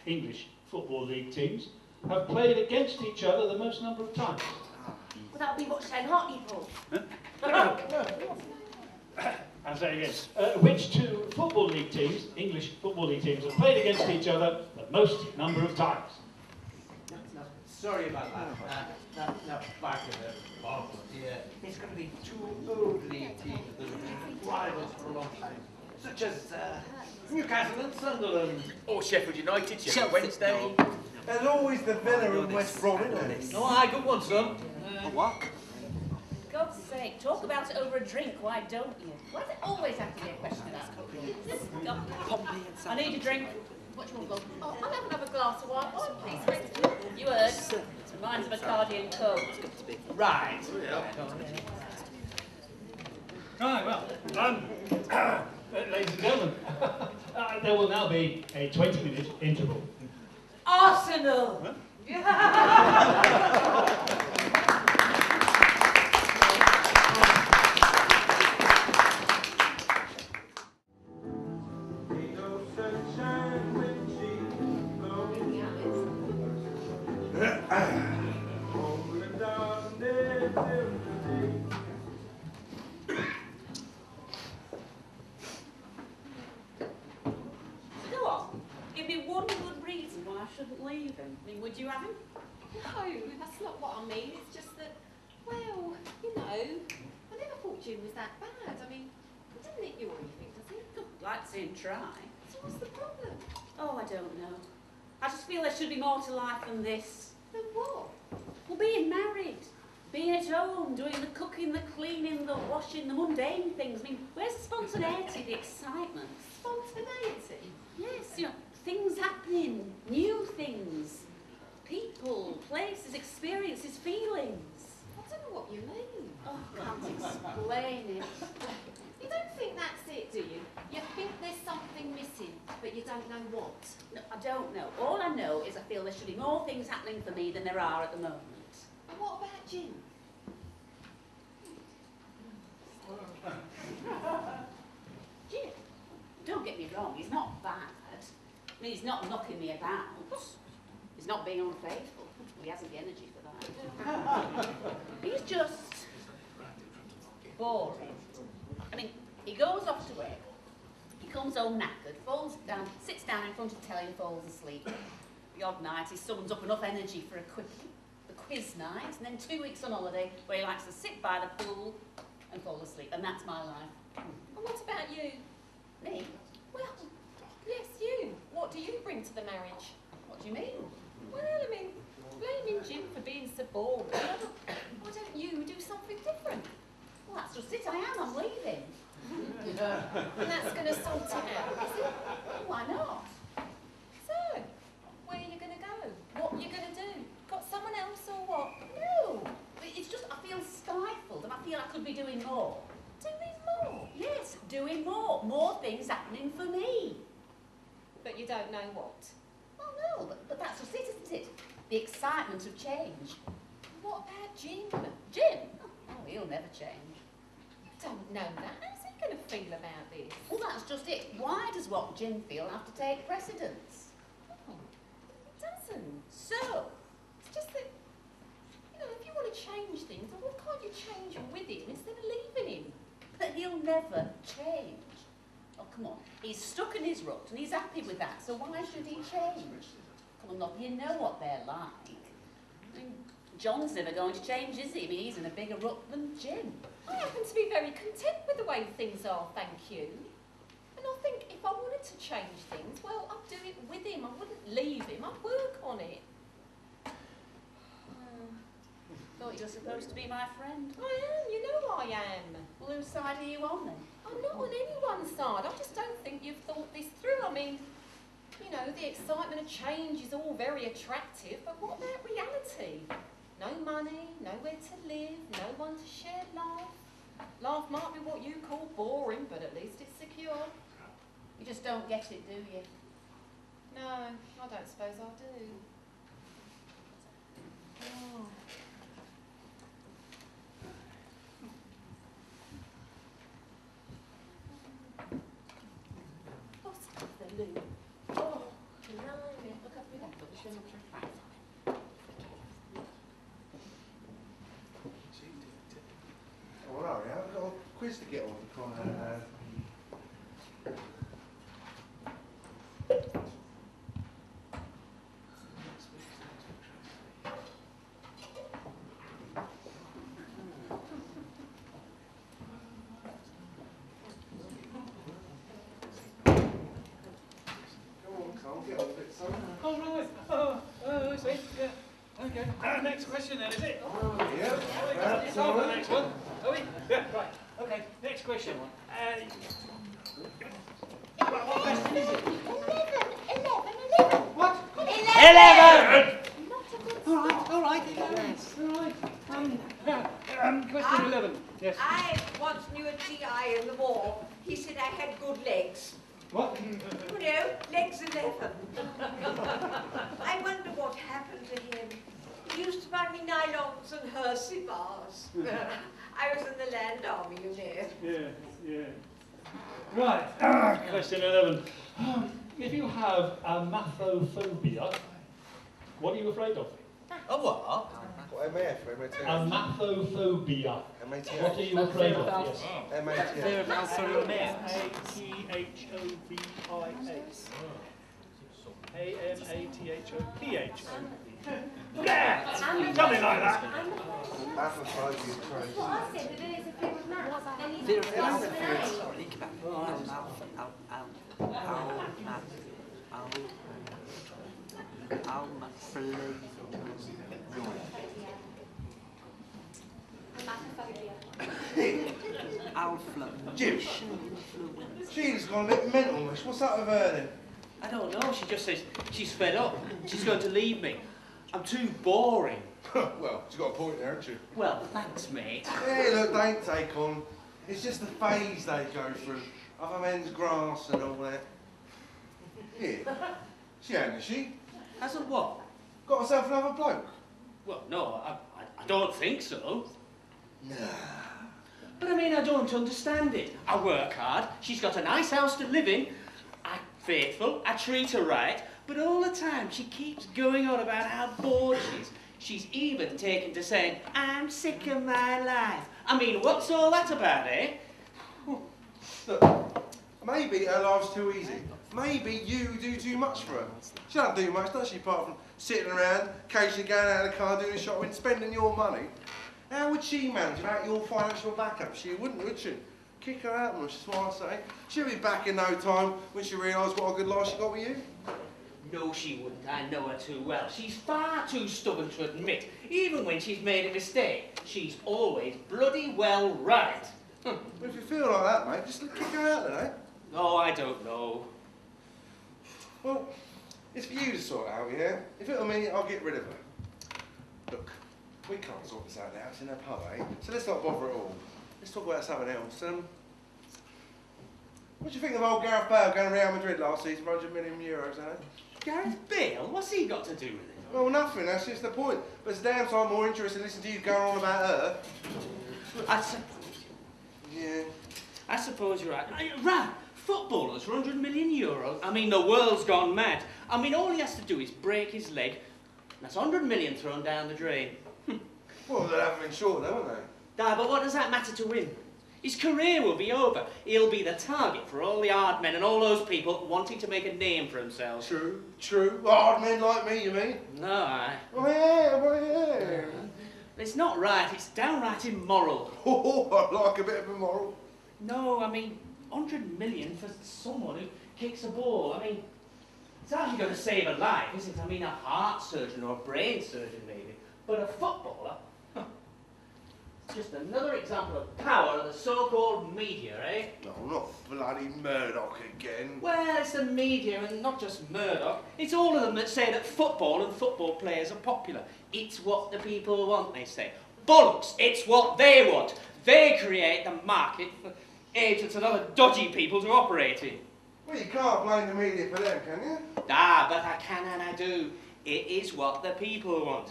English football league teams, have played against each other the most number of times? Well, that would be much then hockey, Paul. I'll say again. Which two football league teams, English football league teams, have played against each other the most number of times? Sorry about that. Now, back in the bottom here, it's going to be two old league teams that have been rivals for a long time, such as Newcastle and Sunderland. Or Sheffield United, Chelsea. Sheffield Wednesday. There's always the Villa and West Brom, isn't there? No, I good one, son. What? God's sake, talk about it over a drink, why don't you? Why does it always have to be a question about Pompey and I need a drink. What do you want, Bob? Oh, I'll have another glass of wine. Oh, please. You heard. Mine's Bacardi and Coke. Right. Right, well, ladies and gentlemen, there will now be a 20-minute interval. Arsenal! Go on. Give me one good reason why I shouldn't leave him. I mean, would you have him? No, that's not what I mean. It's just that, well, you know, I never thought Jim was that bad. I mean, he doesn't hit you or anything, does he? I'd like to see him try. So what's the problem? Oh, I don't know. I just feel there should be more to life than this. Then what? Well, being married, being at home, doing the cooking, the cleaning, the washing, the mundane things. I mean, where's the spontaneity, the excitement? Spontaneity? Yes, you know, things happening, new things, people, places, experiences, feelings. I don't know what you mean. Oh, I can't explain it. You don't think that's it, do you? You think there's something missing, but you don't know what. No, I don't know. All I know is I feel there should be more things happening for me than there are at the moment. And what about Jim? Jim, don't get me wrong, he's not bad. I mean, he's not knocking me about. He's not being unfaithful. He hasn't the energy for that. He's just boring. I mean, he goes off to work, he comes home knackered, falls down, sits down in front of the telly and falls asleep. The odd night he summons up enough energy for a quickie, the quiz night, and then 2 weeks on holiday where he likes to sit by the pool and fall asleep, and that's my life. And what about you? Me? Well, yes, you. What do you bring to the marriage? What do you mean? Well, I mean, blaming Jim for being so boring. Why don't you do something different? Well, that's just it, I am, I'm leaving. And that's going to sort it out, is it? Why not? So, where are you going to go? What are you going to do? Got someone else or what? No, it's just I feel stifled and I feel I could be doing more. Doing more? Yes, doing more. More things happening for me. But you don't know what? Well, no, but that's just it, isn't it? The excitement of change. What about Jim? Jim? Oh, he'll never change. I don't know that. How's he going to feel about this? Well, that's just it. Why does what Jim feel have to take precedence? Oh, it doesn't. So? It's just that, you know, if you want to change things, then why can't you change with him instead of leaving him? But he'll never change. Oh, come on. He's stuck in his rut and he's happy with that, so why should he change? Come on, look, you know what they're like. I mean, John's never going to change, is he? I mean, he's in a bigger rut than Jim. I happen to be very content with the way things are, thank you. And I think if I wanted to change things, well, I'd do it with him. I wouldn't leave him. I'd work on it. Thought you were supposed to be my friend. I am, you know I am. Well, whose side are you on then? I'm not on anyone's side. I just don't think you've thought this through. I mean, you know, the excitement of change is all very attractive, but what about reality? No money, nowhere to live, no one to share life. Life might be what you call boring, but at least it's secure. You just don't get it, do you? No, I don't suppose I do. Oh. What's the loo? Oh, blimey. Look up with that, but we shouldn't have tried. Oh, well, yeah, I've got a quiz to get on to try and... Oh, right. I see. Yeah. Okay. Next question then, is it? Yeah. It's on the next one. Are we? Yeah, right. Okay, next question. What question is it? 11. What? 11! All right. Yes. All right. Question 11. Yes. I once knew a GI in the war. He said I had good legs. What? You know, legs 11. I wonder what happened to him. He used to buy me nylons and Hershey bars. I was in the land army, you know. Yeah. Right. Question 11. If you have amathophobia, what are you afraid of? A what? What, MAF or MATF? Amathophobia. MATF. What are you afraid of? Yes. MATF. Fear of Alzheimer's. Amathophobia. Yeah! Tell me like that. Apophysia is crazy. What I said, that it's a fear of maths. Then you Fear do of it Jim, she's gone a bit mental. What's up with her then? I don't know. She just says she's fed up. She's going to leave me. I'm too boring. Well, she's got a point there, hasn't she? Well, thanks, mate. Hey, look, don't take on. It's just the phase they go through. Other men's grass and all that. Yeah. She hasn't, has she? Hasn't what? Got herself another bloke. Well, no, I don't think so. Nah. But I mean, I don't understand it. I work hard, she's got a nice house to live in, I'm faithful, I treat her right, but all the time she keeps going on about how bored she is. She's even taken to saying, I'm sick of my life. I mean, what's all that about, eh? Look, maybe her life's too easy. Maybe you do too much for her. She doesn't do much, does she, apart from sitting around, occasionally going out of the car, doing shopping, spending your money. How would she manage without your financial backup? She wouldn't, would she? Kick her out, much, that's what I say. She'll be back in no time when she realises what a good life she got with you. No, she wouldn't. I know her too well. She's far too stubborn to admit. Even when she's made a mistake, she's always bloody well right. Well, if you feel like that, mate, just kick her out then, eh? Oh, I don't know. Well, it's for you to sort out, yeah? If it'll mean it, I'll get rid of her. Look, we can't sort this out now, it's in her pub, eh? So let's not bother at all. Let's talk about something else. What do you think of old Gareth Bale going to Real Madrid last season for €100 million, eh? Gareth Bale? What's he got to do with it? Well, nothing, that's just the point. But it's damn time more interested in listening to you going on about her. I suppose. Yeah. I suppose you're right. Right. Footballers for €100 million. I mean, the world's gone mad. I mean, all he has to do is break his leg. And that's 100 million thrown down the drain. Well, they'll have him in short, though, won't they? Nah, but what does that matter to him? His career will be over. He'll be the target for all the hard men and all those people wanting to make a name for themselves. True, true. Hard men like me, you mean? No, I... Oh, yeah, well, yeah. It's not right. It's downright immoral. Oh, I like a bit of immoral. No, I mean, 100 million for someone who kicks a ball. I mean, it's hardly going to save a life, is it? I mean, a heart surgeon or a brain surgeon, maybe. But a footballer? It's just another example of power of the so-called media, eh? No, not bloody Murdoch again. Well, it's the media, and not just Murdoch. It's all of them that say that football and football players are popular. It's what the people want, they say. Bollocks! It's what they want. They create the market for agents and other dodgy people to operate in. Well, you can't blame the media for them, can you? Ah, but I can and I do. It is what the people want.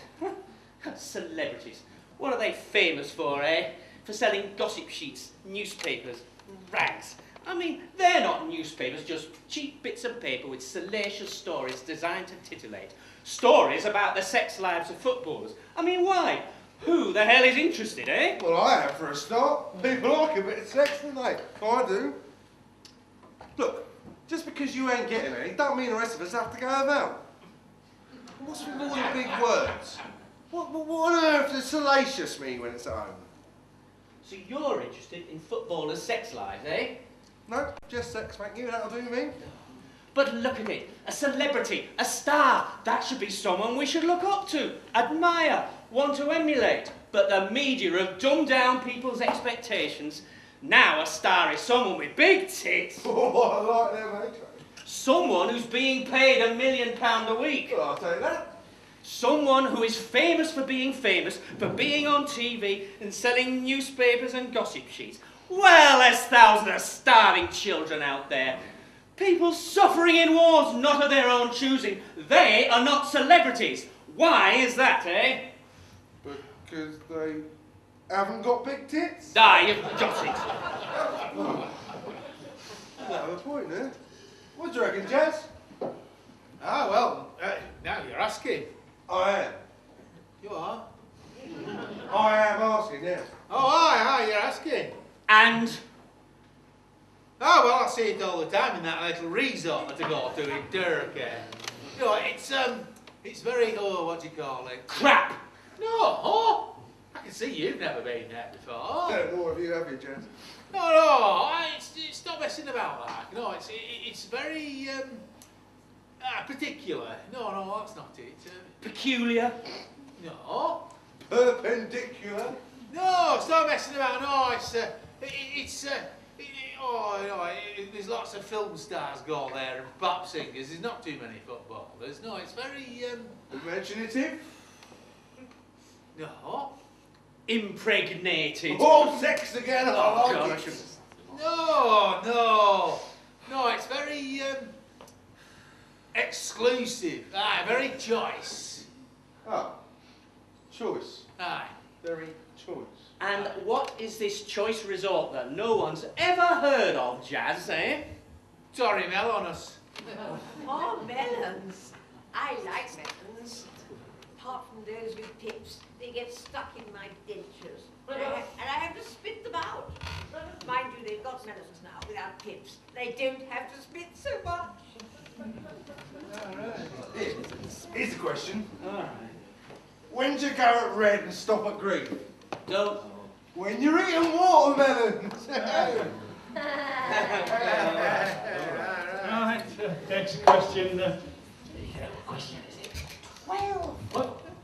Celebrities. What are they famous for, eh? For selling gossip sheets, newspapers, rags. I mean, they're not newspapers, just cheap bits of paper with salacious stories designed to titillate. Stories about the sex lives of footballers. I mean, why? Who the hell is interested, eh? Well, I am for a start. People like a bit of sex, don't they? I do. Look, just because you ain't getting any, don't mean the rest of us have to go about. What's with all the big words? What on earth does salacious mean when it's at home? So you're interested in footballers' sex lives, eh? No, just sex, thank you, that'll do me. But look at it, a celebrity, a star, that should be someone we should look up to, admire, want to emulate. But the media have dumbed down people's expectations. Now a star is someone with big tits. Oh, I like them, mate. Someone who's being paid £1 million a week. Well, I'll tell you that. Someone who is famous for being on TV and selling newspapers and gossip sheets. Well, there's thousands of starving children out there. People suffering in wars not of their own choosing. They are not celebrities. Why is that, eh? Because they haven't got big tits? Ah, you've got it. Oh. You have a point, eh? What do you reckon, Jazz? Ah, well, now you're asking. I am. You are? I am asking, yeah. Oh, aye, you're asking. And? Oh, well, I see it all the time in that little resort that I got to in Turkey. You know, it's very, what do you call it? Crap! No, I can see you've never been there before. I don't know if you have, you, Jazz. No, it's not messing about like. No, it's very, particular. No, that's not it. Peculiar? No. Perpendicular? No, it's not messing about. No, there's lots of film stars go there and pop singers. There's not too many footballers. No, it's very, imaginative? No. Impregnated. Oh, sex again! Oh, I God, like it. No, it's very, exclusive. Aye, very choice. Oh, choice. Aye. very choice. And what is this choice resort that no one's ever heard of, Jazz, eh? Sorry, Mel, on us. Oh, melons. I like melons. Apart from those with pips, they get stuck in my dentures. And I have to spit them out. Mind you, they've got melons now without pips. They don't have to spit so much. Here's the question. When do you go at red and stop at green? Don't. When you're eating watermelons. Right, next question. 12.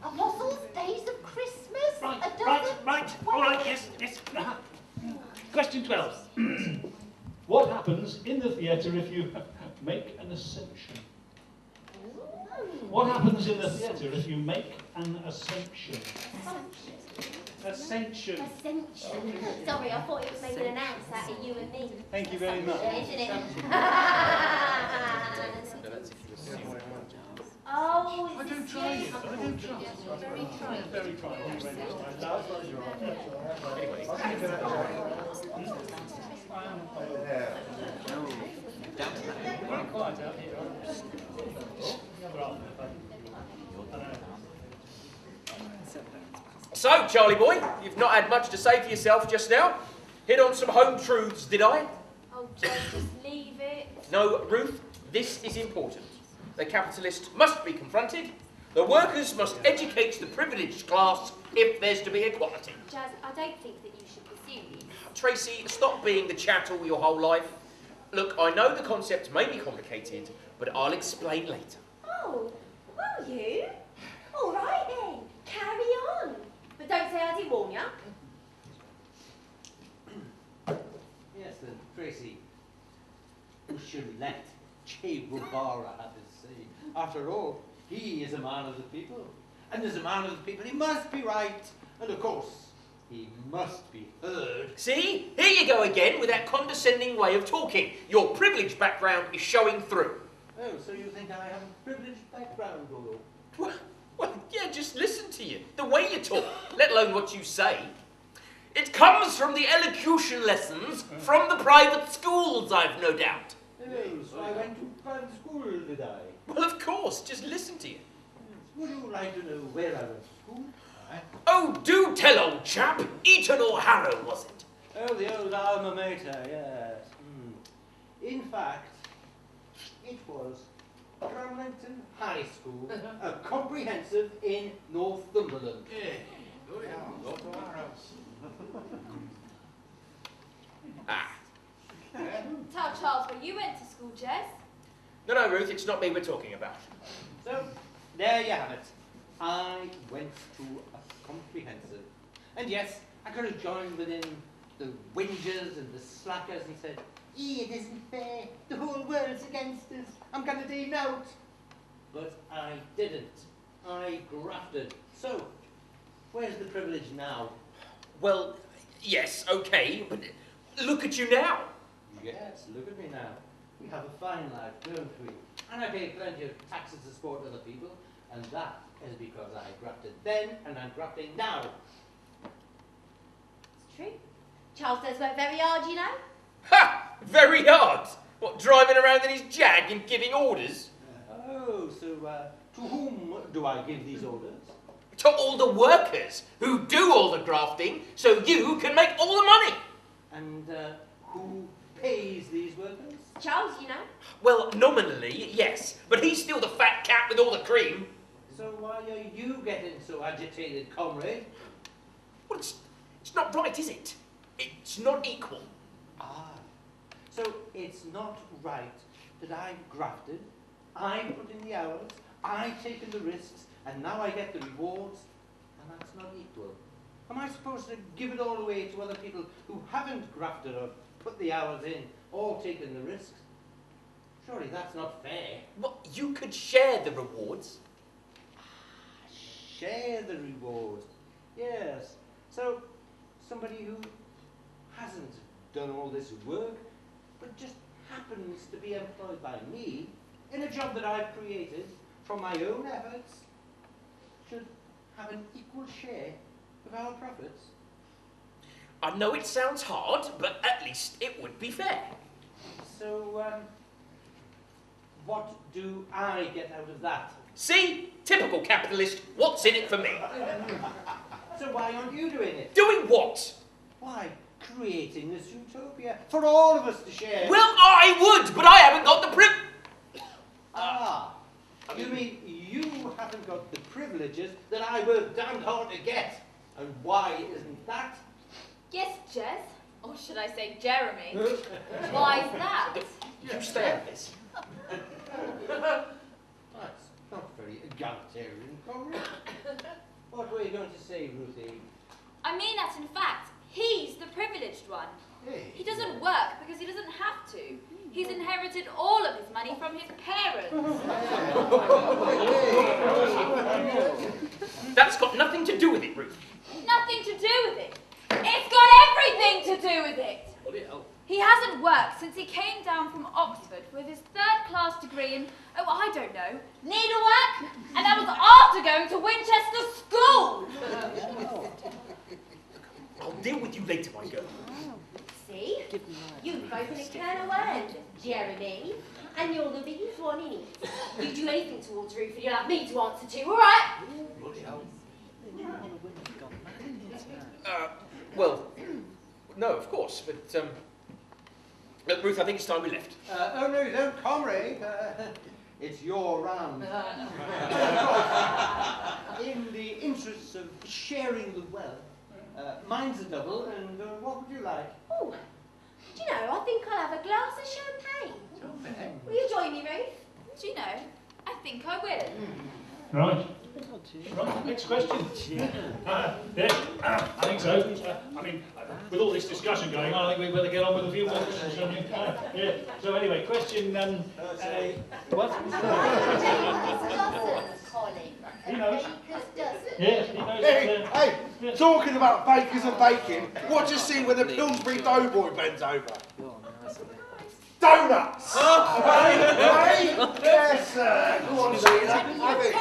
Apostles' Days of Christmas. Right. All right, yes. Question 12. What happens in the theatre if you make an ascension? What happens in the theatre if you make an ascension? Ascension. Sorry, I thought it was making an ounce out of you and me. Thank you very much. Isn't it? Oh, I don't try it. I don't try it. Very trying. Quite quiet out here. So, Charlie boy, you've not had much to say for yourself just now. Hit on some home truths, did I? Oh, Joe, just leave it. No, Ruth, this is important. The capitalist must be confronted. The workers must educate the privileged class if there's to be equality. Jazz, I don't think that you should pursue this. Tracy, stop being the chattel your whole life. Look, I know the concept may be complicated, but I'll explain later. Oh, will you? All right then, carry on. But don't say I didn't warn you. Yes, then, Tracy, who should let Che Guevara have his say? After all, he is a man of the people. And as a man of the people, he must be right. And of course, he must be heard. See? Here you go again with that condescending way of talking. Your privileged background is showing through. Oh, so you think I have a privileged background, Dodo? Well, yeah, just listen to you. The way you talk, let alone what you say. It comes from the elocution lessons from the private schools, I've no doubt. Oh, so I went to private school, did I? Well, of course, just listen to you. Would you like to know where I went to school? Oh, do tell, old chap. Eton or Harrow, was it? Oh, the old alma mater, yes. In fact, it was Cramlington High School, a comprehensive in Northumberland. Oh, yeah. Go to our house. Tell Charles where you went to school, Jess. No, Ruth, it's not me we're talking about. So, there you have it. I went to a comprehensive. And yes, I could have joined within the whingers and the slackers and said, it isn't fair, the whole world's against us, I'm going to denote. But I didn't. I grafted. So, where's the privilege now? Well, yes, okay, but look at you now. Yes, look at me now. We have a fine life, don't we? And I pay plenty of taxes to support other people, and that is because I grafted then and I'm grafting now. It's true. Charles does work very hard, you know. Ha! Very hard. What, driving around in his jag and giving orders? Oh, so to whom do I give these orders? To all the workers who do all the grafting, so you can make all the money. And who pays these workers? Charles, you know. Well, nominally, yes, but he's still the fat cat with all the cream. So why are you getting so agitated, comrade? Well, it's not right, is it? It's not equal. Ah, so it's not right that I grafted, I put in the hours, I taken the risks, and now I get the rewards, and that's not equal. Am I supposed to give it all away to other people who haven't grafted or put the hours in or taken the risks? Surely that's not fair. Well, you could share the rewards. Share the reward. Yes. So, somebody who hasn't done all this work, but just happens to be employed by me in a job that I've created from my own efforts, should have an equal share of our profits? I know it sounds hard, but at least it would be fair. So, what do I get out of that? See? Typical capitalist. What's in it for me? So why aren't you doing it? Doing what? Why, creating this utopia for all of us to share. Well, I would, but I haven't got the You mean you haven't got the privileges that I worked damned hard to get? And why isn't that? Yes, Jez. Or should I say Jeremy? Why is that? You stay out of this. That's not very egalitarian, comrade. What were you going to say, Ruthie? I mean that in fact, he's the privileged one. Hey. He doesn't work because he doesn't have to. He's inherited all of his money from his parents. That's got nothing to do with it, Ruth. Nothing to do with it. It's got everything to do with it. Bloody hell. He hasn't worked since he came down from Oxford with his third-class degree in, oh, I don't know, needlework? And that was after going to Winchester School! I'll deal with you later, my girl. See? You've broken a can of worms, Jeremy. And you're the biggest one in it. You do anything towards Ruth and you'll have me to answer to, alright? Bloody hell. Well, no, of course, but, look, Ruth, I think it's time we left. Oh, no, you don't, comrade. It's your round. In the interests of sharing the wealth, mine's a double, and what would you like? Oh, do you know, I think I'll have a glass of champagne. Will you join me, Ruth? Do you know, I think I will. Right. Right, next question. I think so. I mean, with all this discussion going on, I think we better get on with a few more questions. Yeah. So anyway, question, what? He knows. Yeah, he knows. Hey, talking about bakers and baking, what do you see when the Pillsbury Doughboy bends over? Donuts! Hey? Yes, sir. Go on, Zena. Have it.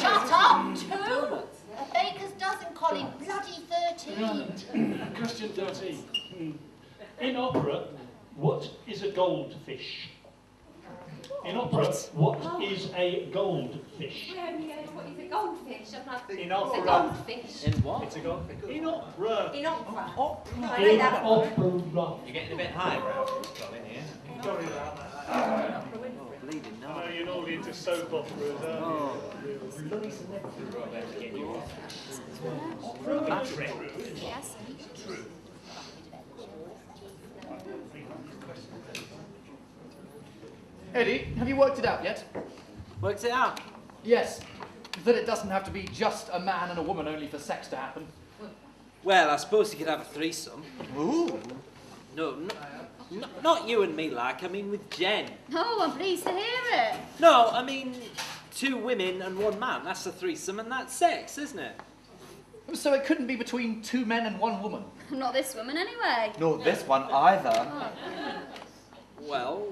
Shut up, too! A baker's dozen, Colin. Bloody 13. Question 13. In opera, what is a goldfish? In opera, what is a goldfish? We only heard what is a goldfish. I'm like, In it's opera. a goldfish. In what? It's a goldfish. In opera. In opera. Opera. I know that one. Opera. You're getting a bit high, bro. Colin, here. Sorry about that. I know you're not into soap operas, aren't you? Bloody celebrity. Yes. Eddie, have you worked it out yet? Worked it out? Yes. That it doesn't have to be just a man and a woman only for sex to happen. Well, I suppose you could have a threesome. Ooh. No, not you and me, like. I mean, with Jen. Oh, I'm pleased to hear it. No, I mean, 2 women and 1 man. That's a threesome, and that's sex, isn't it? So it couldn't be between 2 men and 1 woman? Not this woman, anyway. Nor this one either. Oh. Well,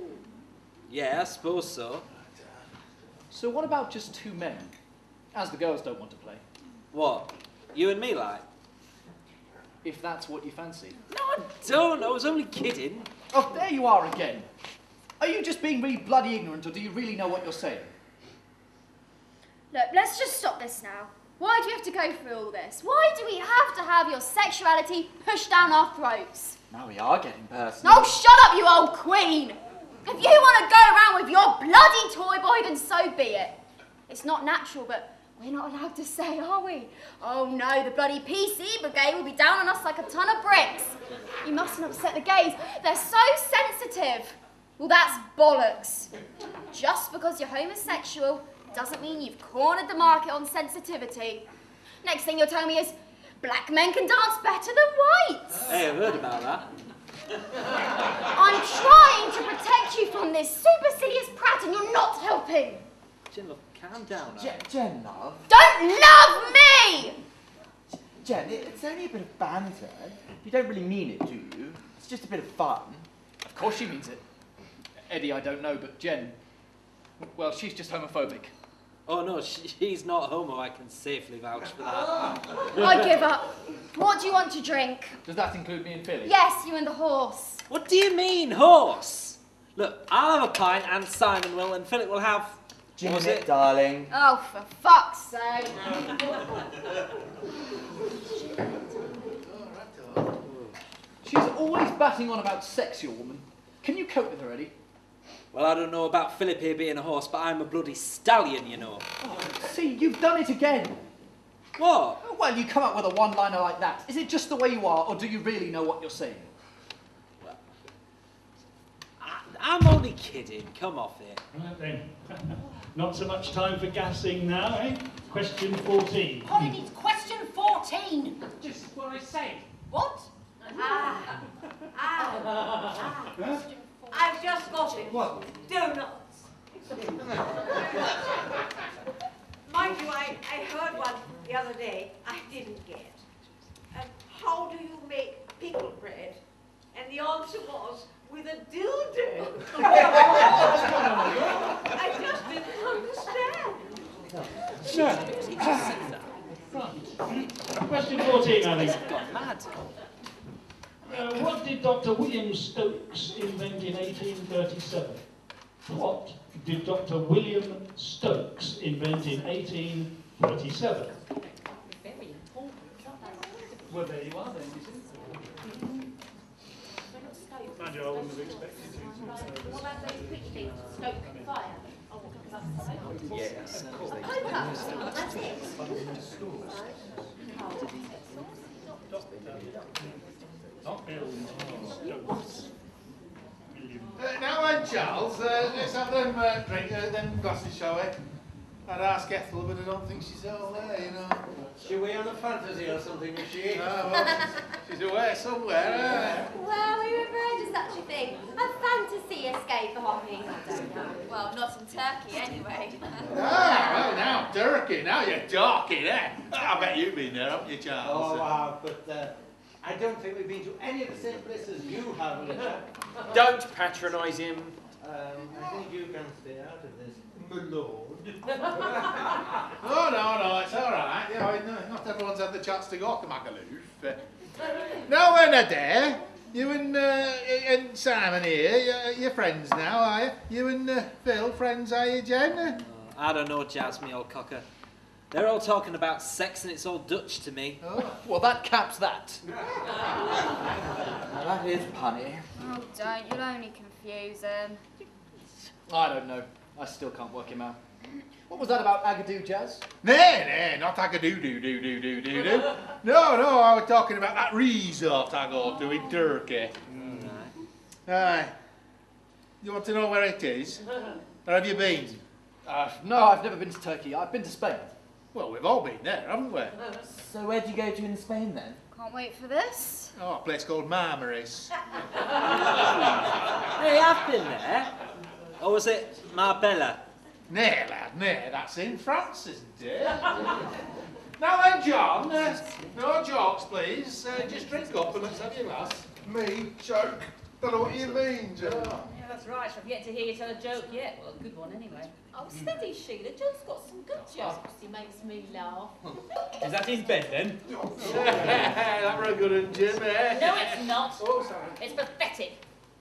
yeah, I suppose so. So what about just 2 men? As the girls don't want to play. What? You and me, like? If that's what you fancy. No, I don't. I was only kidding. Oh, there you are again. Are you just being really bloody ignorant, or do you really know what you're saying? Look, let's just stop this now. Why do we have to go through all this? Why do we have to have your sexuality pushed down our throats? Now we are getting personal. Oh, shut up, you old queen! If you want to go around with your bloody toy boy, then so be it. It's not natural, but we're not allowed to say, are we? Oh no, the bloody PC brigade will be down on us like a ton of bricks. You mustn't upset the gays. They're so sensitive. Well, that's bollocks. Just because you're homosexual doesn't mean you've cornered the market on sensitivity. Next thing you're telling me is black men can dance better than whites. Hey, I've heard about that. I'm trying to protect you from this supercilious prat and you're not helping. Jen, look, calm down now. Jen, love. Don't love me! Jen, it's only a bit of banter. You don't really mean it, do you? It's just a bit of fun. Of course she means it. Eddie, I don't know, but Jen, well, she's just homophobic. Oh no, she's not homo, I can safely vouch for that. I give up. What do you want to drink? Does that include me and Philly? Yes, you and the horse. What do you mean, horse? Look, I'll have a pint and Simon will, and Philip will have... Gin what was it, it? darling. Oh, for fuck's sake. She's always batting on about sex, your woman. Can you cope with her, Eddie? Well, I don't know about Philip here being a horse, but I'm a bloody stallion, you know. Oh, see, you've done it again. What? Oh, well, you come up with a one-liner like that. Is it just the way you are, or do you really know what you're saying? Well, I'm only kidding. Come off it. Right then. Not so much time for gassing now, eh? Question 14. Colin, it's question 14. Just what I said. What? I've just got it. What? Donuts. Mind you, I heard one the other day I didn't get. How do you make pickle bread? And the answer was, with a dildo. I just didn't understand. Right. Question 14, I think. Got mad. What did Dr. William Stokes invent in 1837? What did Dr. William Stokes invent in 1837? Very important. Well, there you are then, you see. Mind you, I wouldn't have expected you to. What about those quick things? Stoke fire. Oh, that's Yes. that's it. Not Bill. Stokes. Now then, Charles, let's have them them glasses, shall we? I'd ask Ethel, but I don't think she's all there, you know. She away on a fantasy or something, is she? Ah, well, she's away somewhere, Well, we ever heard of such a thing? A fantasy escape hopping? I don't know. Well, not in Turkey, anyway. well, now, Turkey, now you're talking, eh? I bet you've been there, haven't you, Charles? Oh, wow, but I don't think we've been to any of the same places you have, Richard. Don't patronise him. I think you can stay out of this, my lord. Oh, no, it's all right. You know, not everyone's had the chance to go to Magaluf. Now then, Adair, you and Simon here, you're friends now, are you? You and Phil, friends, are you, Jen? I don't know, Jazz, me old cocker. They're all talking about sex and it's all Dutch to me. Oh. Well, that caps that. Now that is punny. Oh, don't. You'll only confuse him. I don't know. I still can't work him out. What was that about Agadoo, Jazz? Nay, not Agadoo. No, I was talking about that resort I go to in Turkey. Aye. You want to know where it is? Or have you been? No, I've never been to Turkey. I've been to Spain. Well, we've all been there, haven't we? So where'd you go to in Spain then? Can't wait for this. Oh, a place called Marmaris. Hey, I've been there. Or was it Marbella? Nay, lad, nay, that's in France, isn't it? Now then, John, no jokes, please. Just drink up and let's have your glass. Me? Joke? Don't know what you mean, Joe. Yeah, that's right. I've yet to hear you tell a joke yet. Well, a good one anyway. Oh, steady, Sheila. John's got some good jokes. He makes me laugh. Is that his bed then? That were a good one, Jim, eh? No, it's not. Oh, sorry. It's pathetic.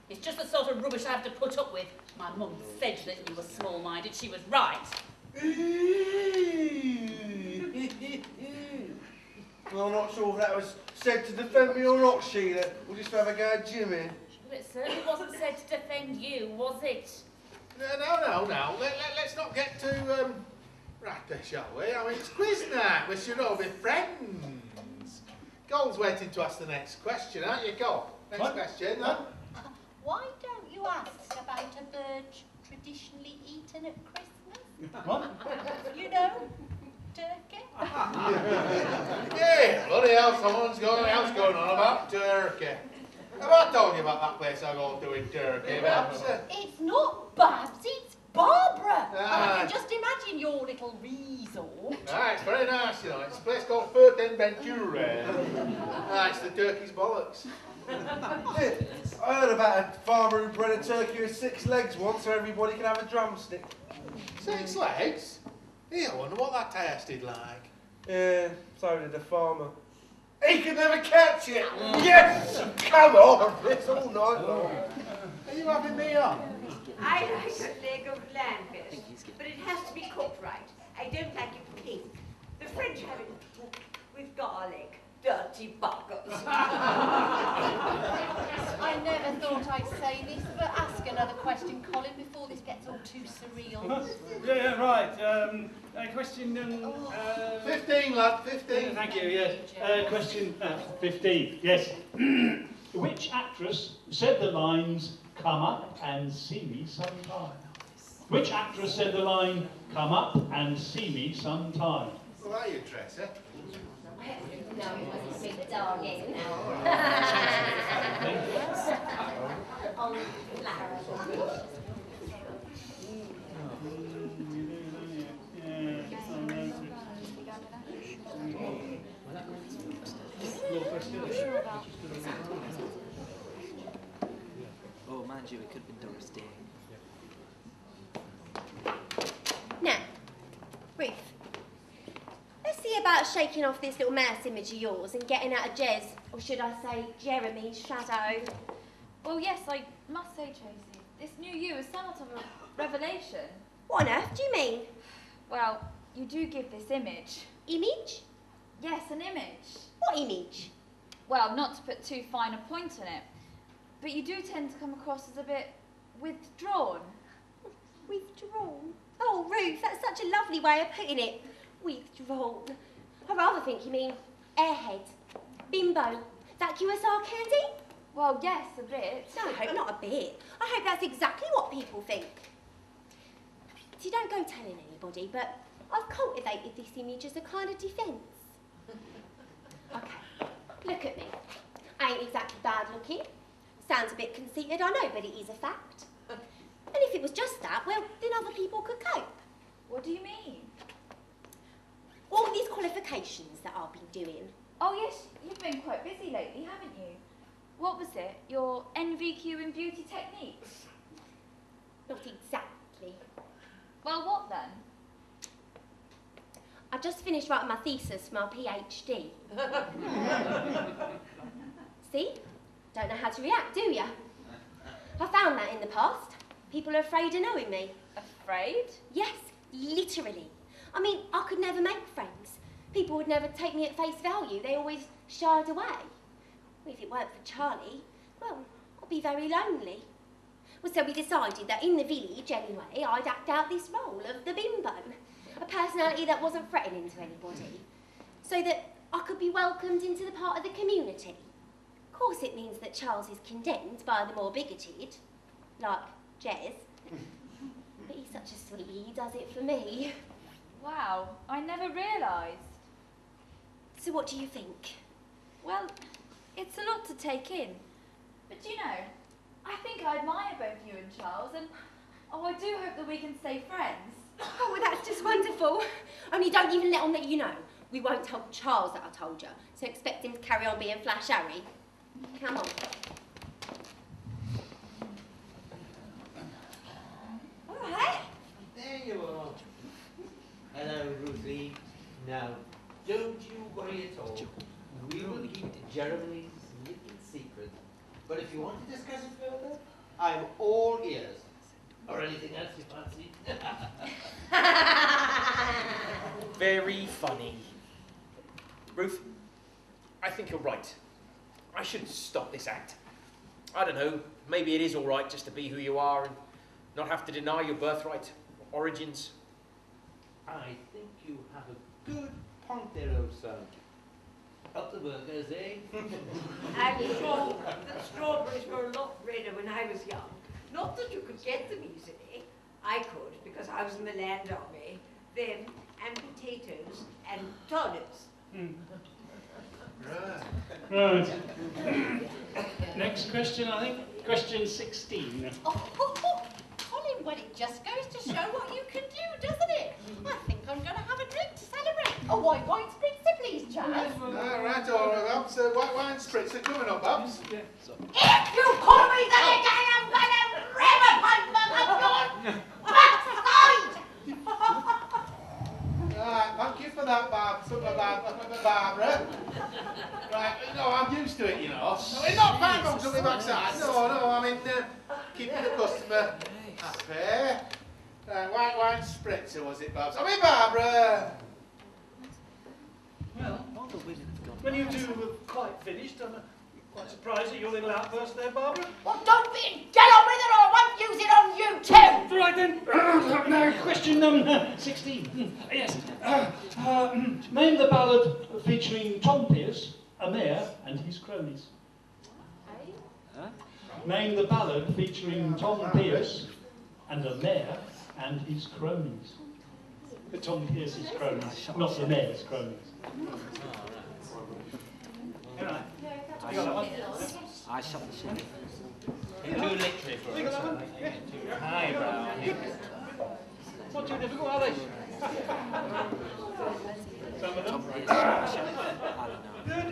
It's just the sort of rubbish I have to put up with. My mum said that you were small-minded. She was right. Well, I'm not sure if that was said to defend me or not, Sheila. We'll just have a go at Jimmy. But it certainly wasn't said to defend you, was it? No. Let's not get too ratty, shall we? I mean, it's quiz night. We should all be friends. Cole's waiting to ask the next question, aren't you, Cole? Next question, then. Why don't you ask about a bird traditionally eaten at Christmas? What? You know, turkey. Yeah, bloody hell, someone's got else going on about Turkey. Have I told you about that place I go to in Turkey, Babs? It's not Babs, it's Barbara. I Ah. can just imagine your little resort. Ah, it's very nice, you know. It's a place called Fuerteventura. It's the turkey's bollocks. I heard about a farmer who bred a turkey with 6 legs once so everybody can have a drumstick. 6 legs? Hey, I wonder what that tasted like. Yeah, so did the farmer. He could never catch it! Yes! Come on! It's all night long. Are you having me on? I like a leg of lamb, but it has to be cooked right. I don't like it pink. The French have it with garlic. Dirty buggers. I never thought I'd say this, but ask another question, Colin, before this gets all too surreal. Yeah, right. Question 15, lad, 15. Thank you, yes. Question 15, yes. Which actress said the lines, "Come up and see me sometime"? Which actress said the line, "Come up and see me sometime"? Well, are you, Tressa? No, it wasn't me, darling. Oh, mind you, it could have been Doris Day. Now, Ruth, let's see about shaking off this little mouse image of yours and getting out of Jez, or should I say Jeremy's shadow. Well, yes, I must say, Tracy, this new you is somewhat of a revelation. What on earth do you mean? Well, you do give this image. Image? Yes, an image. What image? Well, not to put too fine a point on it, but you do tend to come across as a bit withdrawn. Withdrawn? Oh, Ruth, that's such a lovely way of putting it. Withdrawn. I rather think you mean airhead, bimbo, that QSR candy? Well, yes, a bit. No, I hope not a bit. I hope that's exactly what people think. So don't go telling anybody, but I've cultivated this image as a kind of defence. Okay, look at me. I ain't exactly bad looking. Sounds a bit conceited, I know, but it is a fact. And if it was just that, well, then other people could cope. What do you mean? All these qualifications that I've been doing. Oh, yes, you've been quite busy lately, haven't you? What was it? Your NVQ in beauty techniques? Not exactly. Well, what then? I just finished writing my thesis for my PhD. See? Don't know how to react, do ya? I found that in the past. People are afraid of knowing me. Afraid? Yes, literally. I mean, I could never make friends. People would never take me at face value. They always shied away. Well, if it weren't for Charlie, well, I'd be very lonely. Well, so we decided that in the village, anyway, I'd act out this role of the bimbo, a personality that wasn't threatening to anybody, so that I could be welcomed into the part of the community. Of course, it means that Charles is condemned by the more bigoted, like Jez. But he's such a sweetie, he does it for me. Wow, I never realised. So what do you think? Well, it's a lot to take in. But you know, I think I admire both you and Charles, and oh, I do hope that we can stay friends. Oh, well, that's just wonderful. Only don't even let on that you know. We won't tell Charles that I told you, so expect him to carry on being Flash Harry. Come on. All right. There you are. Hello, Ruthie. Now, don't you worry at all. We will keep Jeremy's little secret. But if you want to discuss it further, I'm all ears. Or anything else you fancy. Very funny. Ruth, I think you're right. I should stop this act. I don't know, maybe it is all right just to be who you are and not have to deny your birthright, origins. I think you have a good point there, old son. Up the burgers, eh? I'm sure that strawberries were a lot redder when I was young. Not that you could get them easily. I could, because I was in the land army. Them, and potatoes, and turnips. Right. Next question, I think. Question 16. Colin, well, it just goes to show what you can do, doesn't it? I think I'm going to have a drink to celebrate. A white wine spritzer, please, Chaz. Right, all right, Babs. White wine spritzer coming up, Babs. If you call me that again, I'm going to rip upon them. I'm going backside. Barbara. Right, no, I'm used to it, you know. I mean, not bad from coming backside. No, I mean, keeping the customer happy. White wine spritzer, was it, Babs? I mean, Barbara. Well, when you two were quite finished, I'm quite surprised at your little outburst there, Barbara. Well, don't be... Get on with it or I won't use it on you too! Right then, now question 16. Yes. Name the ballad featuring Tom Pierce, a mayor, and his cronies. Name the ballad featuring Tom Pierce and a mayor and his cronies. Tom Pierce's cronies, not the mayor's cronies. Right. You got that one? I shot the shit. Too literary for us. Too highbrow. Not too difficult, are they? Some of them. Good.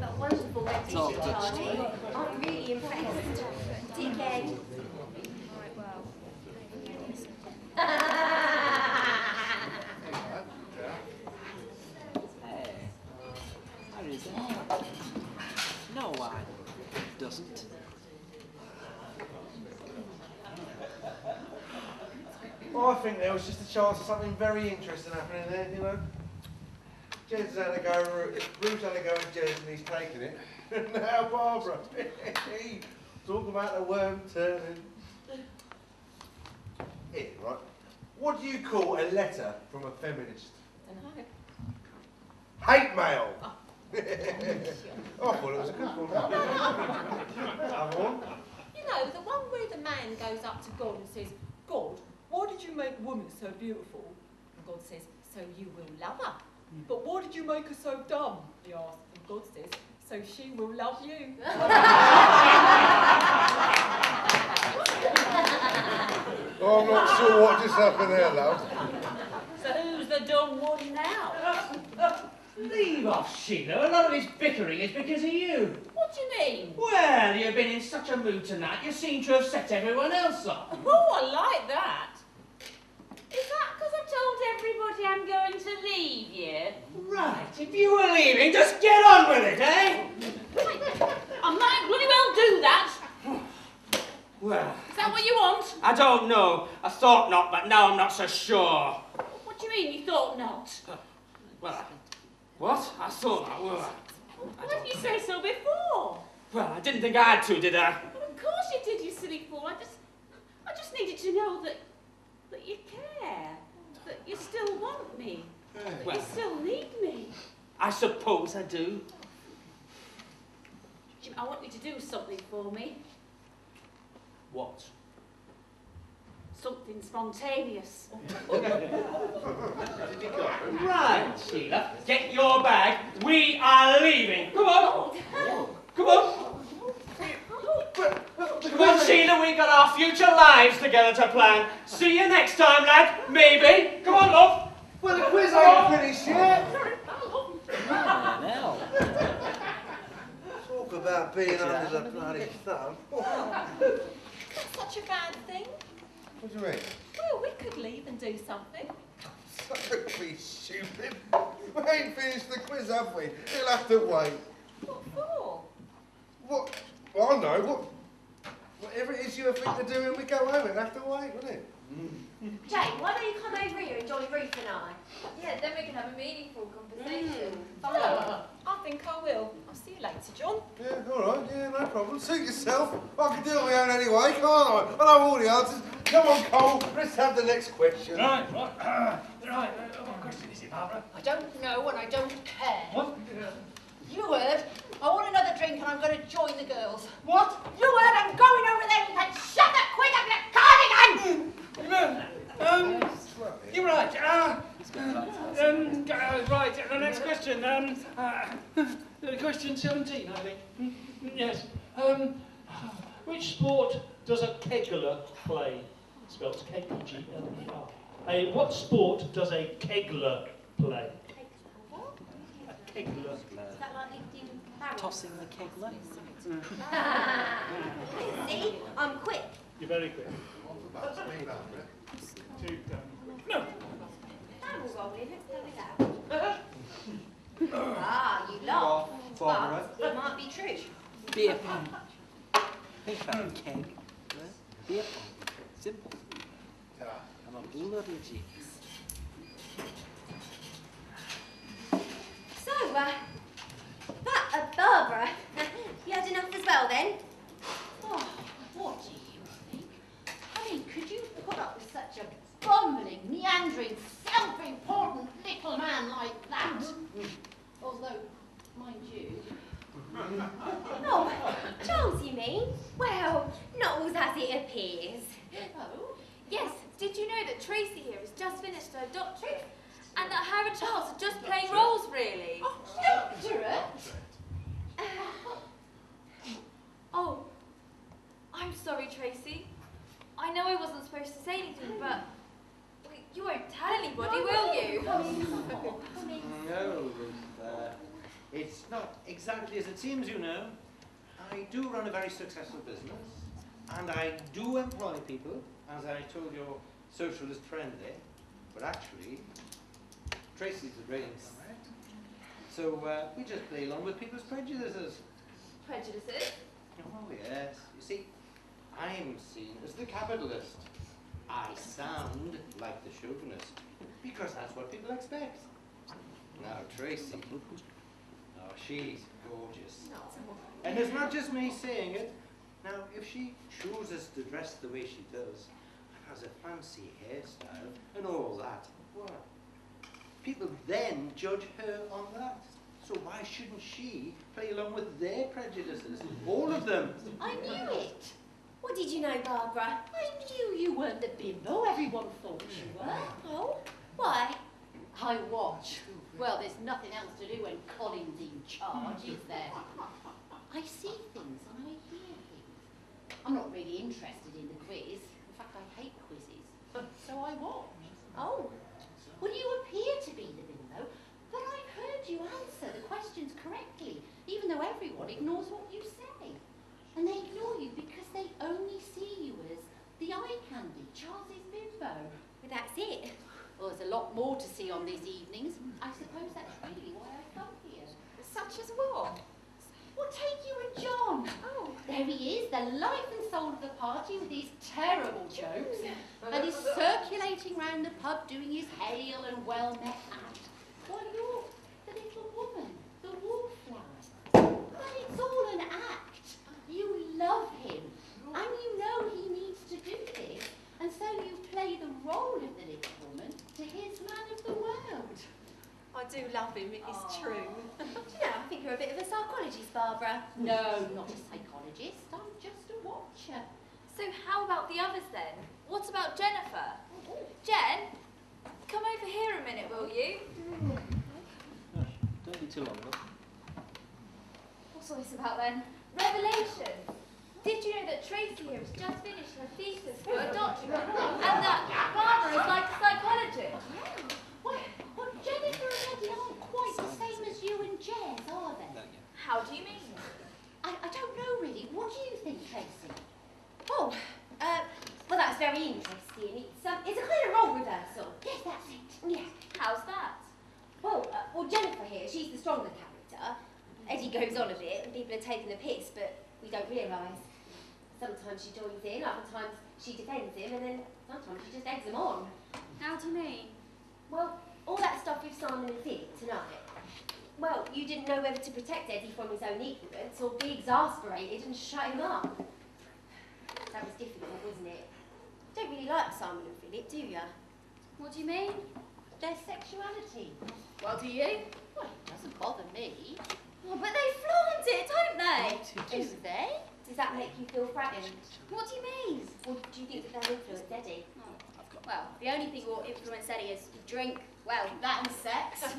That wonderful red t-shirt, Charlie. I'm really impressed. Dickhead. No, I doesn't. I think there was just a chance of something very interesting happening there, you know. Jed's had a go, Ruth's had a go at Jed and he's taken it. Now Barbara. Talk about the worm turning. Here, right. What do you call a letter from a feminist? Hate mail. I thought it was a good one. Other one? You know, the one where the man goes up to God and says, God, why did you make woman so beautiful? And God says, so you will love her. But why did you make her so dumb? He asks, and God says, so she will love you. Oh, I'm not sure what just happened there, love. So who's the dumb one now? Leave off, Sheila. A lot of this bickering is because of you. What do you mean? Well, you've been in such a mood tonight, you seem to have set everyone else off. Oh, I like that. Is that because I told everybody I'm going to leave you? Right, if you were leaving, just get on with it, eh? I might bloody well do that. Well, Is that what you want? I don't know. I thought not, but now I'm not so sure. What do you mean you thought not? Well, what? I thought I were. Why didn't you say so before? Well, I didn't think I had to, did I? Well, of course you did, you silly fool. I just needed to know that you care, that you still want me, that Well, you still need me. I suppose I do. Jim, I want you to do something for me. What? Something spontaneous. Right, Sheila, get your bag. We are leaving. Come on. Come on. Come on, Sheila, we've got our future lives together to plan. See you next time, lad. Maybe. Come on, love. Well, the quiz ain't finished yet. Talk about being under the bloody thumb. That's such a bad thing. What do you mean? Well, we could leave and do something. Don't be stupid. We ain't finished the quiz, have we? You'll have to wait. What for? What? Well, I know. Whatever it is you think to do when we go home, it'll have to wait, won't it? Jane, why don't you come over here and join Ruth and I? Yeah, then we can have a meaningful conversation. Well, I think I will. I'll see you later, John. Yeah, all right. Yeah, no problem. Suit yourself. I can do it on my own anyway, can't I? I know all the answers. Come on, Cole. Let's have the next question. Right. What question is it, Barbara? I don't know and I don't care. What? You heard. I want another drink and I'm going to join the girls. What? You heard. I'm going over there. You can shut that quick up your cardigan. You're right. Right, the next question. Question 17, I think. Yes. Which sport does a kegler play? Spelled K-E-G-L-E-R. What sport does a kegler play? A kegler. Is that like lifting barrels? Tossing the kegler. See? I'm quick. You're very quick. No. Barrel rolling, let's go with that. Barbara. But it might be true. Beer pong. Think about a keg. Right? Beer pong. Simple. I'm a bloody genius. So, Barbara, you had enough as well then? Oh, what do you think? I mean, could you put up with such a bumbling, meandering, self-important little man like that? Although, mind you... Oh, Charles, you mean? Well, not always as it appears. Oh? Yes, did you know that Tracy here has just finished her doctorate? And that her and Charles are just playing roles, really? Oh, doctorate? Oh, I'm sorry, Tracy. I know I wasn't supposed to say anything, but you won't tell anybody, will you? No, Ruth. It's not exactly as it seems, you know. I do run a very successful business, and I do employ people, as I told your socialist friend there. But actually, Tracy's a brain comrade. So we just play along with people's prejudices. Prejudices? Oh, yes. You see, I'm seen as the capitalist. I sound like the chauvinist, because that's what people expect. Now, Tracy, oh, she's gorgeous. And it's not just me saying it. Now, if she chooses to dress the way she does, and has a fancy hairstyle and all that, well, people then judge her on that. So why shouldn't she play along with their prejudices? All of them. I knew it. What did you know, Barbara? I knew you weren't the bimbo everyone thought you were. Oh, why? I watch. Well, there's nothing else to do when Colin's in charge, is there? I see things and I hear things. I'm not really interested in the quiz. In fact, I hate quizzes. So I watch. Oh. Well, you appear to be the bimbo, but I've heard you answer the questions correctly, even though everyone ignores what you say. And they ignore you because they only see you as the eye candy, Charles's bimbo. But that's it. Well, there's a lot more to see on these evenings. I suppose that's really why I come here. Such as what? Well, take you and John. Oh. There he is, the life and soul of the party with his terrible jokes. And he's circulating round the pub doing his hail and well-met act. While you're the little woman, the wallflower. But it's all an act. You love him. And you know he needs to do this. And so you play the role of the little woman to his man of the world. I do love him, it is true. Do you know, I think you're a bit of a psychologist, Barbara. No, not a psychologist. I'm just a watcher. So how about the others then? What about Jennifer? Jen, come over here a minute, will you? Don't be too long, look. What's all this about then? Revelation. Did you know that Tracy here has just finished her thesis for a doctorate and that Barbara is like a psychologist? Well, Jennifer and Eddie aren't quite the same as you and Jez, are they? How do you mean? I don't know really. What do you think, Tracy? Oh, well, that's very interesting. It's a kind of role reversal. Yes, that's it. Yeah. How's that? Well, Jennifer here, she's the stronger character. Eddie goes on a bit and people are taking the piss, but we don't realise. Sometimes she joins in, other times she defends him, and then sometimes she just eggs him on. How do you mean? Well, all that stuff with Simon and Philip tonight. Well, you didn't know whether to protect Eddie from his own ignorance or be exasperated and shut him up. That was difficult, wasn't it? You don't really like Simon and Philip, do you? What do you mean? Their sexuality. Well, do you? Well, it doesn't bother me. Oh, but they flaunt it, don't they? Do they? Does that make you feel frightened? What do you mean? Or do you think that they'll influence Eddie? Well, the only thing will influence Eddie is drink, well, that and sex.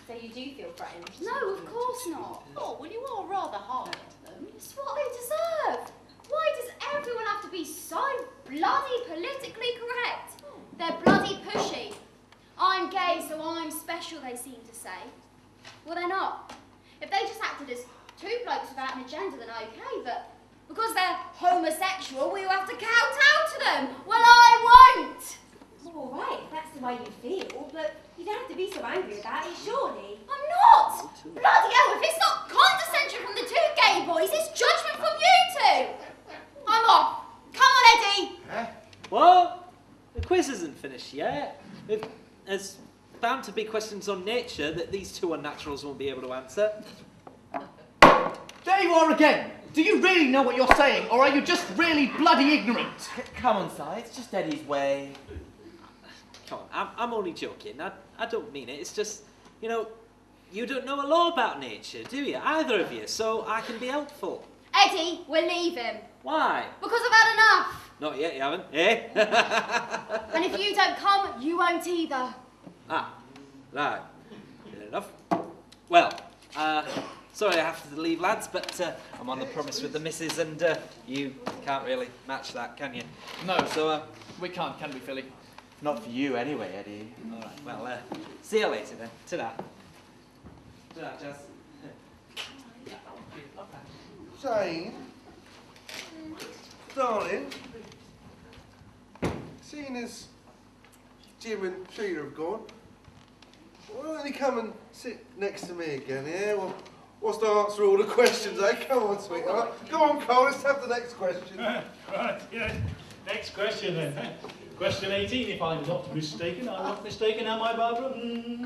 So you do feel frightened? No, of course not. Oh, well, you are rather hard on them. It's what they deserve. Why does everyone have to be so bloody politically correct? They're bloody pushy. I'm gay, so I'm special, they seem to say. Well, they're not. If they just acted as two blokes without an agenda, then okay, but because they're homosexual, we have to kowtow to them. Well, I won't. All right, if that's the way you feel, but you don't have to be so angry about it, surely. I'm not. Bloody hell, if it's not bound to be questions on nature that these two unnaturals won't be able to answer. There you are again! Do you really know what you're saying, or are you just really bloody ignorant? Come on, Si, it's just Eddie's way. Come on, I'm only joking. I don't mean it. It's just, you know, you don't know a lot about nature, do you? Either of you, so I can be helpful. Eddie, we'll leave him. Why? Because I've had enough. Not yet, you haven't, eh? And if you don't come, you won't either. Ah, right. Fair enough. Well, sorry I have to leave, lads, but I'm on the promise with the missus, and you can't really match that, can you? No, so we can't, can we, Philly? Not for you anyway, Eddie. All right, well, see you later then. Ta-da. Ta-da, Jazz. Jane, darling, seeing as Jim and Sheila have gone, why don't you come and sit next to me again, yeah? Well, what's to answer all the questions, eh? Come on, sweetheart. Go on, Cole, let's have the next question. Right, yeah. Next question then. Question 18, if I'm not mistaken. I'm not mistaken, am I, Barbara?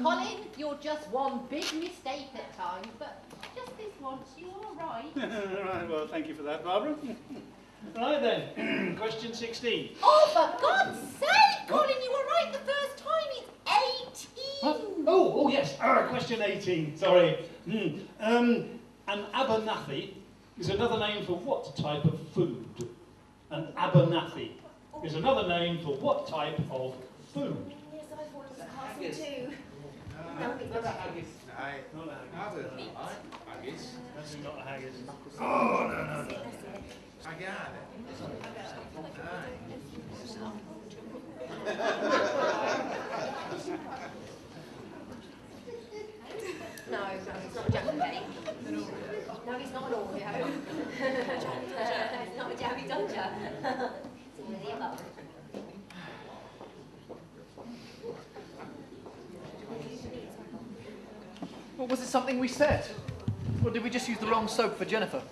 Colin, you're just one big mistake at times, but just this once, you're all right. Right, well, thank you for that, Barbara. Right then, question 16. Oh, for God's sake, Colin, you were right the first time. It's 18. Oh, yes. Question 18. Sorry. An Abernathy is another name for what type of food? An Abernathy is another name for what type of food? Yes, I thought it was a castle too. Not a haggis. Not a haggis. Haggis. That's not a haggis. Oh, no. Hagade. No, it's not a jammy cake. No, it's not an Oreo. It's not a jammy dodger. It's all of the above. Well, was it something we said? Or did we just use the wrong soap for Jennifer?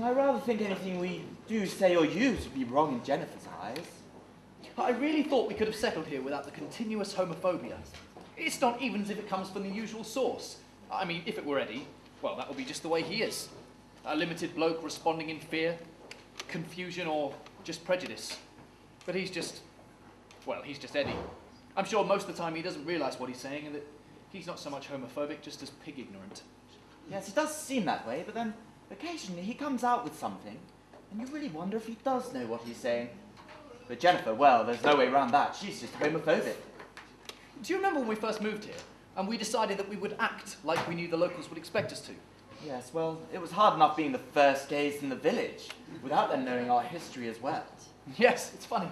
I rather think anything we do say or use would be wrong in Jennifer's eyes. I really thought we could have settled here without the continuous homophobia. It's not even as if it comes from the usual source. I mean, if it were Eddie, well, that would be just the way he is. A limited bloke responding in fear, confusion, or just prejudice. But he's just Eddie. I'm sure most of the time he doesn't realise what he's saying and that he's not so much homophobic, just as pig ignorant. Yes, it does seem that way, but then occasionally he comes out with something, and you really wonder if he does know what he's saying. But Jennifer, well, there's no way around that. She's just homophobic. Do you remember when we first moved here, and we decided that we would act like we knew the locals would expect us to? Yes, well, it was hard enough being the first gays in the village, without them knowing our history as well. Yes, it's funny.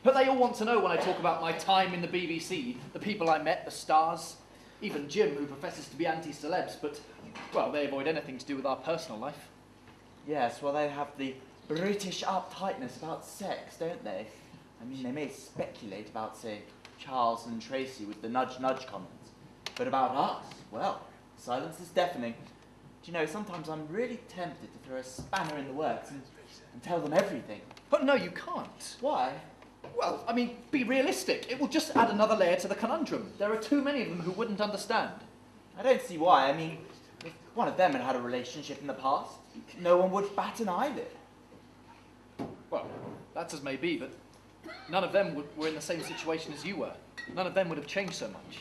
But they all want to know when I talk about my time in the BBC, the people I met, the stars, even Jim, who professes to be anti-celebs, but, well, they avoid anything to do with our personal life. Yes, well, they have the British uptightness about sex, don't they? I mean, they may speculate about, say, Charles and Tracy with the nudge-nudge comments, but about us, well, silence is deafening. Do you know, sometimes I'm really tempted to throw a spanner in the works and tell them everything. But no, you can't. Why? Well, I mean, be realistic. It will just add another layer to the conundrum. There are too many of them who wouldn't understand. I don't see why. I mean, if one of them had had a relationship in the past, no one would bat an eyelid. Well, that's as may be, but none of them were in the same situation as you were. None of them would have changed so much.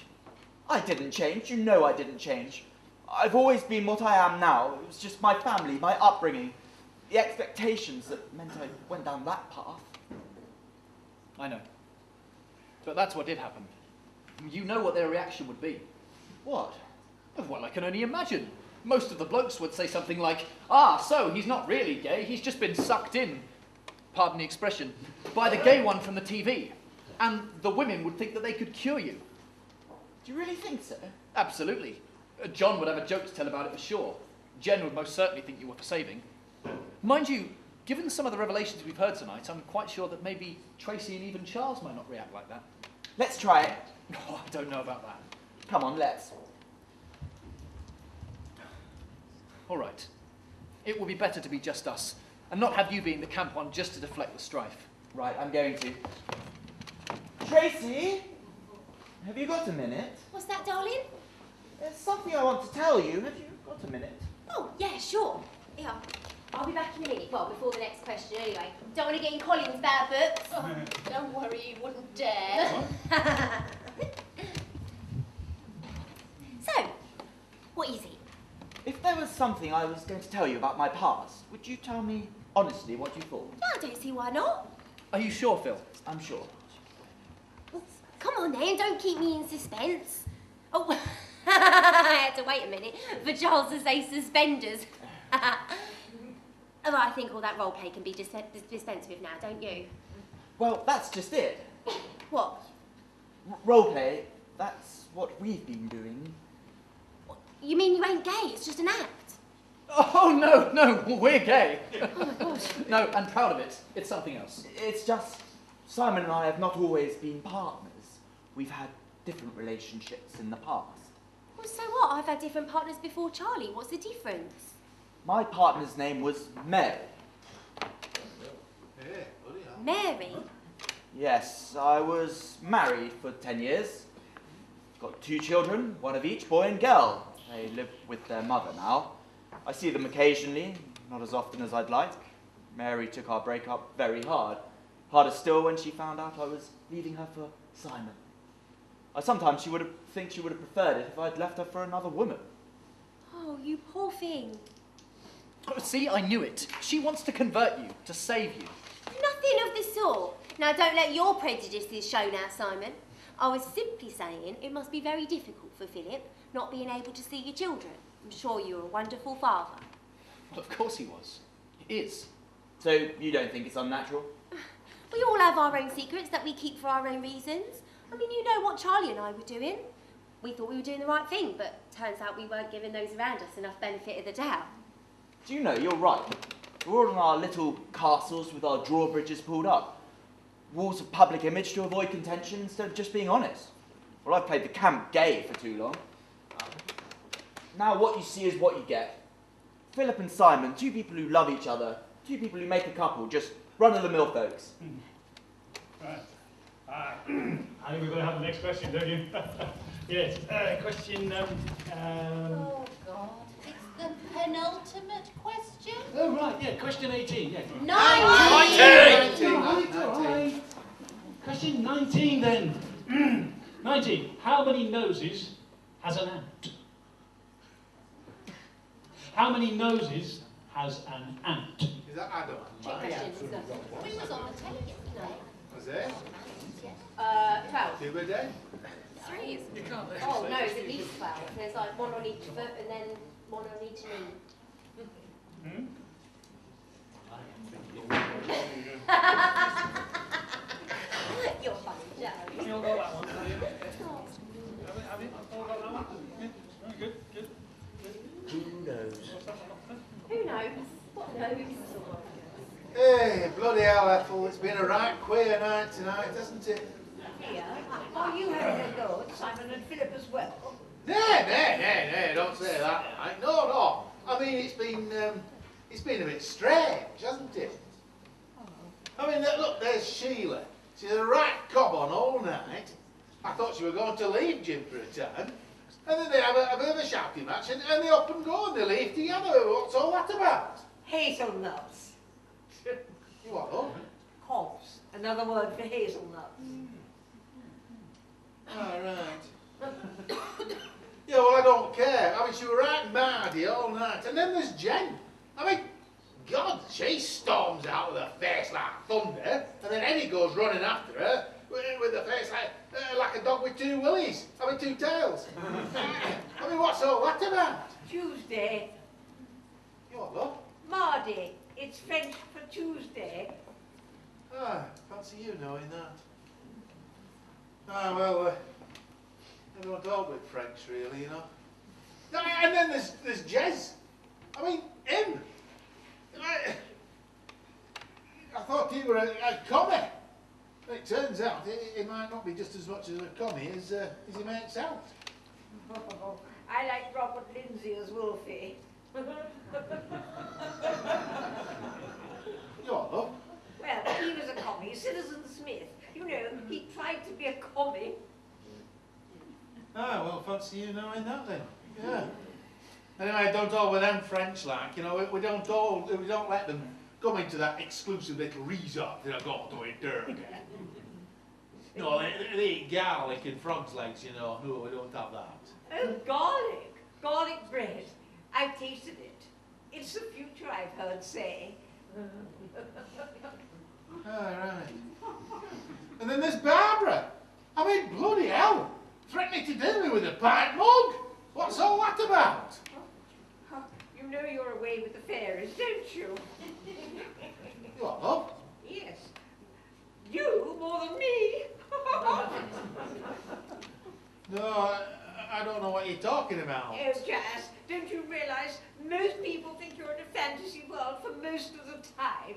I didn't change. You know I didn't change. I've always been what I am now. It was just my family, my upbringing, the expectations that meant I went down that path. I know. But that's what did happen. You know what their reaction would be. What? Well, I can only imagine. Most of the blokes would say something like, "Ah, so he's not really gay, he's just been sucked in," pardon the expression, by the gay one from the TV. And the women would think that they could cure you. Do you really think so? Absolutely. John would have a joke to tell about it for sure. Jen would most certainly think you were for saving. Mind you, given some of the revelations we've heard tonight, I'm quite sure that maybe Tracy and even Charles might not react like that. Let's try it. Oh, I don't know about that. Come on, let's. All right. It would be better to be just us, and not have you being the camp one just to deflect the strife. Right, I'm going to. Tracy? Have you got a minute? What's that, darling? There's something I want to tell you. Have you got a minute? Oh, yeah, sure. Yeah. I'll be back in a minute. Well, before the next question, anyway. Don't want to get in Colin's bad books. Oh, don't worry, he wouldn't dare. So, what is it? If there was something I was going to tell you about my past, would you tell me honestly what you thought? No, I don't see why not. Are you sure, Phil? I'm sure. Come on then, don't keep me in suspense. Oh, I had to wait a minute for Charles to say suspenders. Oh, I think all that role play can be dispensed with now, don't you? Well, that's just it. What? Roleplay, that's what we've been doing. You mean you ain't gay? It's just an act. Oh, no, we're gay. Oh my gosh. No, and proud of it. It's something else. It's just Simon and I have not always been partners. We've had different relationships in the past. Well, so what? I've had different partners before Charlie. What's the difference? My partner's name was Mary. Mary? Yes, I was married for 10 years. Got 2 children, one of each, boy and girl. They live with their mother now. I see them occasionally, not as often as I'd like. Mary took our breakup very hard. Harder still when she found out I was leaving her for Simon. I sometimes think she would have preferred it if I'd left her for another woman. Oh, you poor thing. Oh, see, I knew it. She wants to convert you, to save you. Nothing of the sort. Now, don't let your prejudices show now, Simon. I was simply saying it must be very difficult for Philip not being able to see your children. I'm sure you're a wonderful father. Well, of course he was. He is. So you don't think it's unnatural? We all have our own secrets that we keep for our own reasons. I mean, you know what Charlie and I were doing. We thought we were doing the right thing, but turns out we weren't giving those around us enough benefit of the doubt. Do you know, you're right. We're all in our little castles with our drawbridges pulled up. Walls of public image to avoid contention instead of just being honest. Well, I've played the camp gay for too long. Now what you see is what you get. Philip and Simon, 2 people who love each other, 2 people who make a couple, just run-of-the-mill folks. Right. I think we're going to have the next question, don't you? Yes. Question. Oh, God. It's the penultimate question. Oh, right. Yeah. Question 18. Yeah. 19. Question 19 then. 19. How many noses has an ant? How many noses has an ant? Is that Adam? We was on the telly yesterday. Was it? 12. 2 a day? 3 is... Oh, no, it's at least 12. There's like 1 on each foot and then 1 on each knee. You're funny, Joe. You all got that one, have you? Have you all got that one? Yeah. Good, good. Who knows? Who knows? What knows? Hey, bloody hell, Ethel, it's been a right queer night tonight, hasn't it? Here, are you having a go at Simon and Philip as well? No, don't say that, mate. No. I mean, it's been a bit strange, hasn't it? I mean, look, there's Sheila. She's a right cob on all night. I thought she were going to leave Jim for a time. And then they have a bit of a shouting match, and they up and go, and they leave together. What's all that about? Hazelnuts. You what, love? Cobs. Another word for hazelnuts. All right. Yeah, well, I don't care. I mean, she was right mardy all night. And then there's Jen. I mean, God, she storms out with her face like thunder, and then Eddie goes running after her with her face like a dog with 2 willies. I mean, 2 tails. I mean, what's all that about? Tuesday. You what, love? Mardy. It's French for Tuesday. Ah, fancy you knowing that. Ah, well, I don't talk with French, really, you know. And then there's Jez. I mean, him. I thought he were a commie. It turns out he might not be just as much as a commie as he makes out. Oh, I like Robert Lindsay as Wolfie. You what, love? Well, he was a commie, Citizen Smith. You know, he tried to be a commie. Ah, well, fancy you knowing that then. Yeah. Anyway, don't all with them French like, you know, we don't let them come into that exclusive little resort that I got to in Turkey. No, they eat garlic and frog's legs, you know. No, we don't have that. Oh, garlic. Garlic bread. I've tasted it. It's the future, I've heard say. Right. And then there's Barbara. I mean, bloody hell. Threatening to do me with a pint mug. What's all that about? You know you're away with the fairies, don't you? What, love? Yes. You more than me. No, I don't know what you're talking about. Oh, Jazz, don't you realise most people think you're in a fantasy world for most of the time?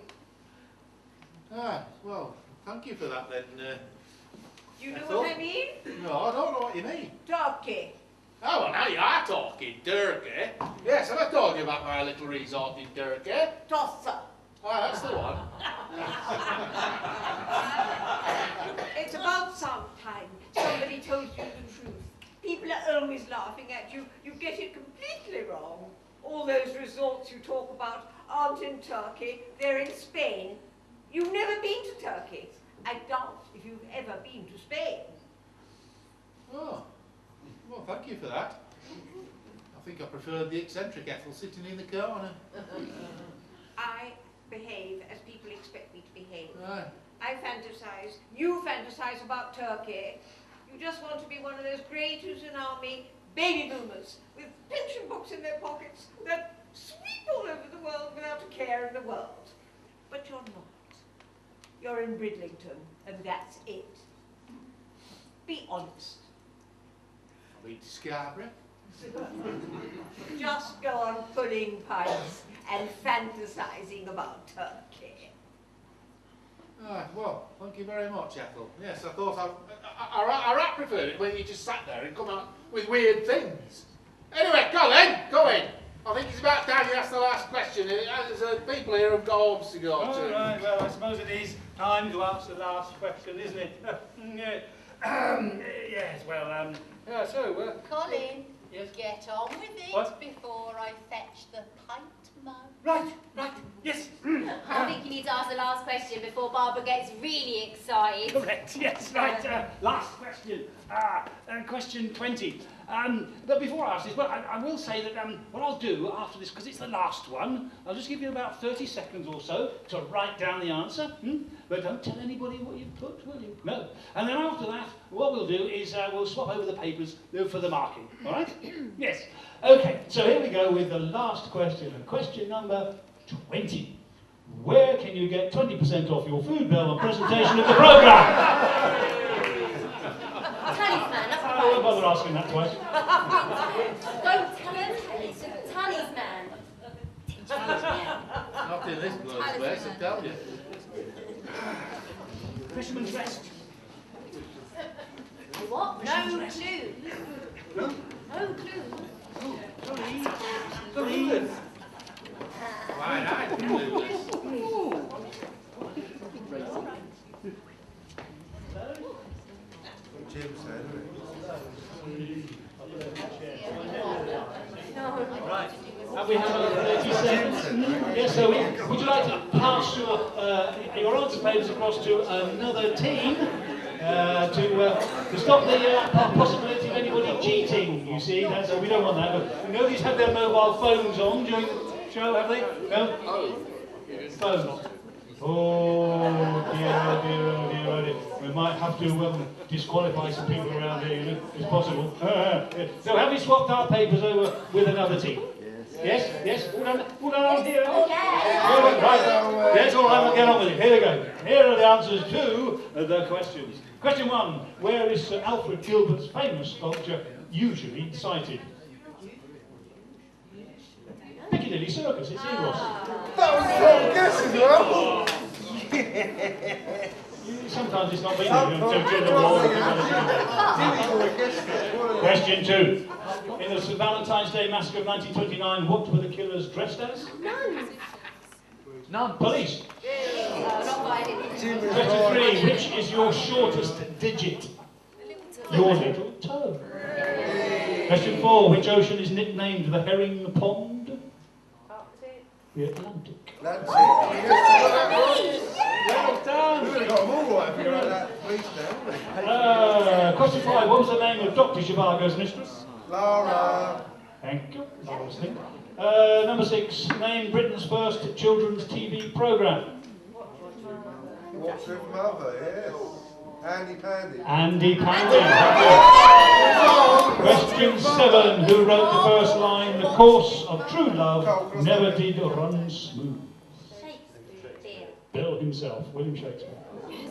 Ah, well, thank you for that then. Do you know what I mean? No, I don't know what you mean. Turkey. Oh, well, now you are talking Turkey. Yes, have I told you about my little resort in Turkey? Tossa. Ah, that's the one. It's about some time somebody told you the truth. People are always laughing at you. You get it completely wrong. All those resorts you talk about aren't in Turkey. They're in Spain. You've never been to Turkey. I doubt if you've ever been to Spain. Oh, well, thank you for that. I think I preferred the eccentric Ethel sitting in the corner. I behave as people expect me to behave. Right. I fantasize. You fantasize about Turkey. You just want to be one of those great Usan Army baby boomers with pension books in their pockets that sweep all over the world without a care in the world. But you're not. You're in Bridlington, and that's it. Be honest. I'll be to Scarborough. Just go on pulling pints and fantasizing about Turkey. Ah, well, thank you very much, Ethel. Yes, I thought I preferred it when you just sat there and come out with weird things. Anyway, go then, go in. I think it's about time you asked the last question. There's people here who've got homes to go to. All right, well, I suppose it is time to ask the last question, isn't it? Yes, well, yeah, so... Colin, yes? get on with it What? before I fetch the pint mug. Right, yes. I think you need to ask the last question before Barbara gets really excited. Correct, yes, right. Last question. Question 20. But before I ask this, well, I will say that what I'll do after this, because it's the last one, I'll just give you about 30 seconds or so to write down the answer. But don't tell anybody what you've put, will you? No. And then after that, what we'll do is we'll swap over the papers for the marking. All right? Yes. Okay, so here we go with the last question. Question number 20. Where can you get 20% off your food bill on presentation of the programme? Talisman, that's I won't bother asking that twice. Don't tell him. It's a talisman. Not in this bloody place, I tell you. Fisherman's Rest. What? No clues. No? No clues. Sorry. Why, I didn't do this. Jim said, Right. And we have another 30 seconds. Yes, so would you like to pass your answer papers across to another team to stop the possibility of anybody cheating, you see? So we don't want that. But nobody's had their mobile phones on during the show, have they? No? Phone. Oh dear. We might have to disqualify some people around here, you know, it's possible. So have we swapped our papers over with another team? Yes? All done here? Yeah. Right. Let's all have a get on with it. Here we go. Here are the answers to the questions. Question 1. Where is Sir Alfred Gilbert's famous sculpture usually sited? Piccadilly Circus, it's in Ross. that was a wrong guess as well. Sometimes it's not me who do the wrong. Question 2. In the St. Valentine's Day Massacre of 1929, what were the killers dressed as? None. Police. Question 3. Which is your shortest digit? Your little toe. Question 4. Which ocean is nicknamed the Herring Pond? The Atlantic. That's it. Well done. We've really got them all right if you write that police down. Question 5. What was the name of Dr. Zhivago's mistress? Laura. Thank you. Laura's thing. Number 6. Name Britain's first children's TV programme. What's with mother? Yes. Andy Pandy. Andy Pandy. Question 7. Who wrote the first line? The course of true love never did run smooth. Bill himself, William Shakespeare.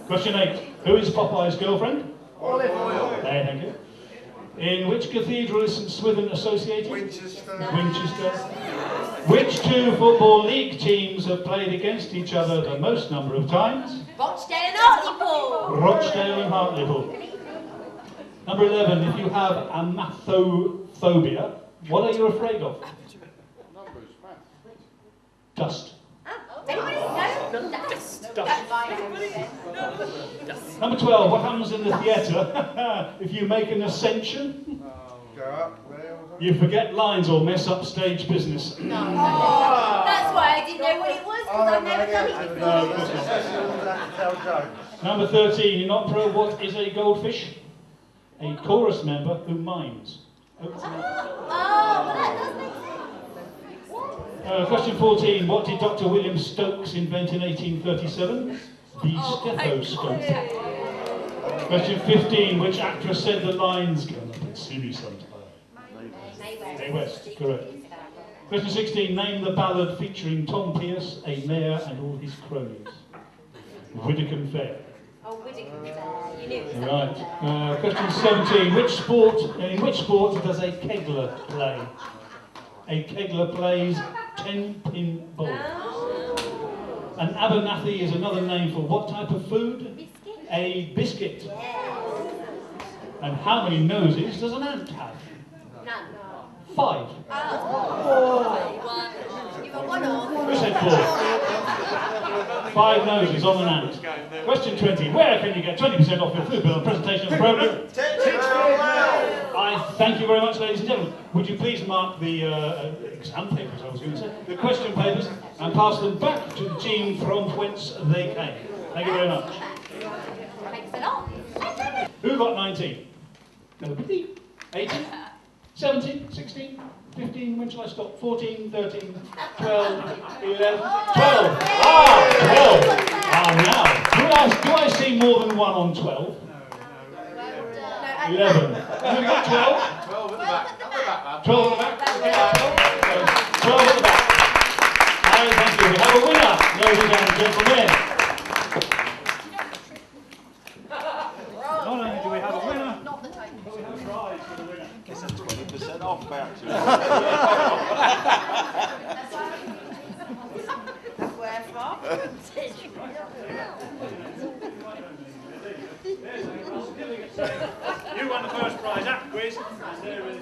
Question 8. Who is Popeye's girlfriend? Olive Oil. Hey, thank you. In which cathedral is St Swithin associated? Winchester. Winchester. Which 2 football league teams have played against each other the most number of times? Rochdale and Hartlepool. Rochdale and Hartlepool. Number 11. If you have amathophobia, what are you afraid of? Dust. Number 12. What happens in the theatre if you make an ascension? Go up there. You forget lines or mess up stage business. No. That's why I didn't know what it was, because I've never done it before. Number 13. In opera, what is a goldfish? A chorus member who mimes. Well that does make sense. Question 14. What did Dr. William Stokes invent in 1837? The stethoscope. Question 15. Which actress said the lines, "Come up and see me sometime"? Mae West, correct. Question 16. Name the ballad featuring Tom Pearce, a mayor and all his cronies. Whittaker Fair. Oh, Whittaker Fair. You knew it was Right. Question 17. In which sport does a kegler play? A kegler plays 10-pin bowls. An abernathy is another name for what type of food? Biscuit. A biscuit. And how many noses does an ant have? None. 5. You've got one on. Who said 4? 5 noses on an ant. Question 20. Where can you get 20% off your food bill and presentation of the programme? I thank you very much, ladies and gentlemen. Would you please mark the exam papers, I was going to say, the question papers, and pass them back to the team from whence they came. Thank you very much. Thanks a lot. Who got 19? Nobody. 18? 17? 16? 15? When shall I stop? 14, 13, 12, 11, 12. Ah, 12. Now, do I see more than one on 12? 11. Have we got 12? 12 at the back. 12 at the back? Okay, 12 at the back. And thank you. We have a winner, ladies and gentlemen. Not only do we have a winner, but we have a prize for the winner. It's a 20% off voucher. Where from? You won the first prize at the quiz, and there is a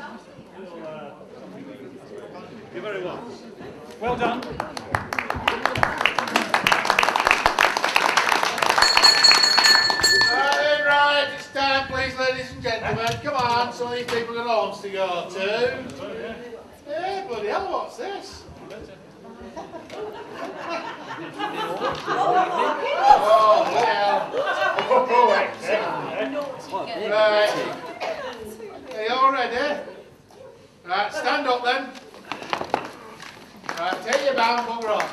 little you're very welcome. Well done. Right, it's time, please, ladies and gentlemen. Come on, some of these people got homes to go to. Yeah, bloody hell, what's this? Oh, yeah. Right. Are you all ready? Right, stand up then. Right, take your bow and bugger off.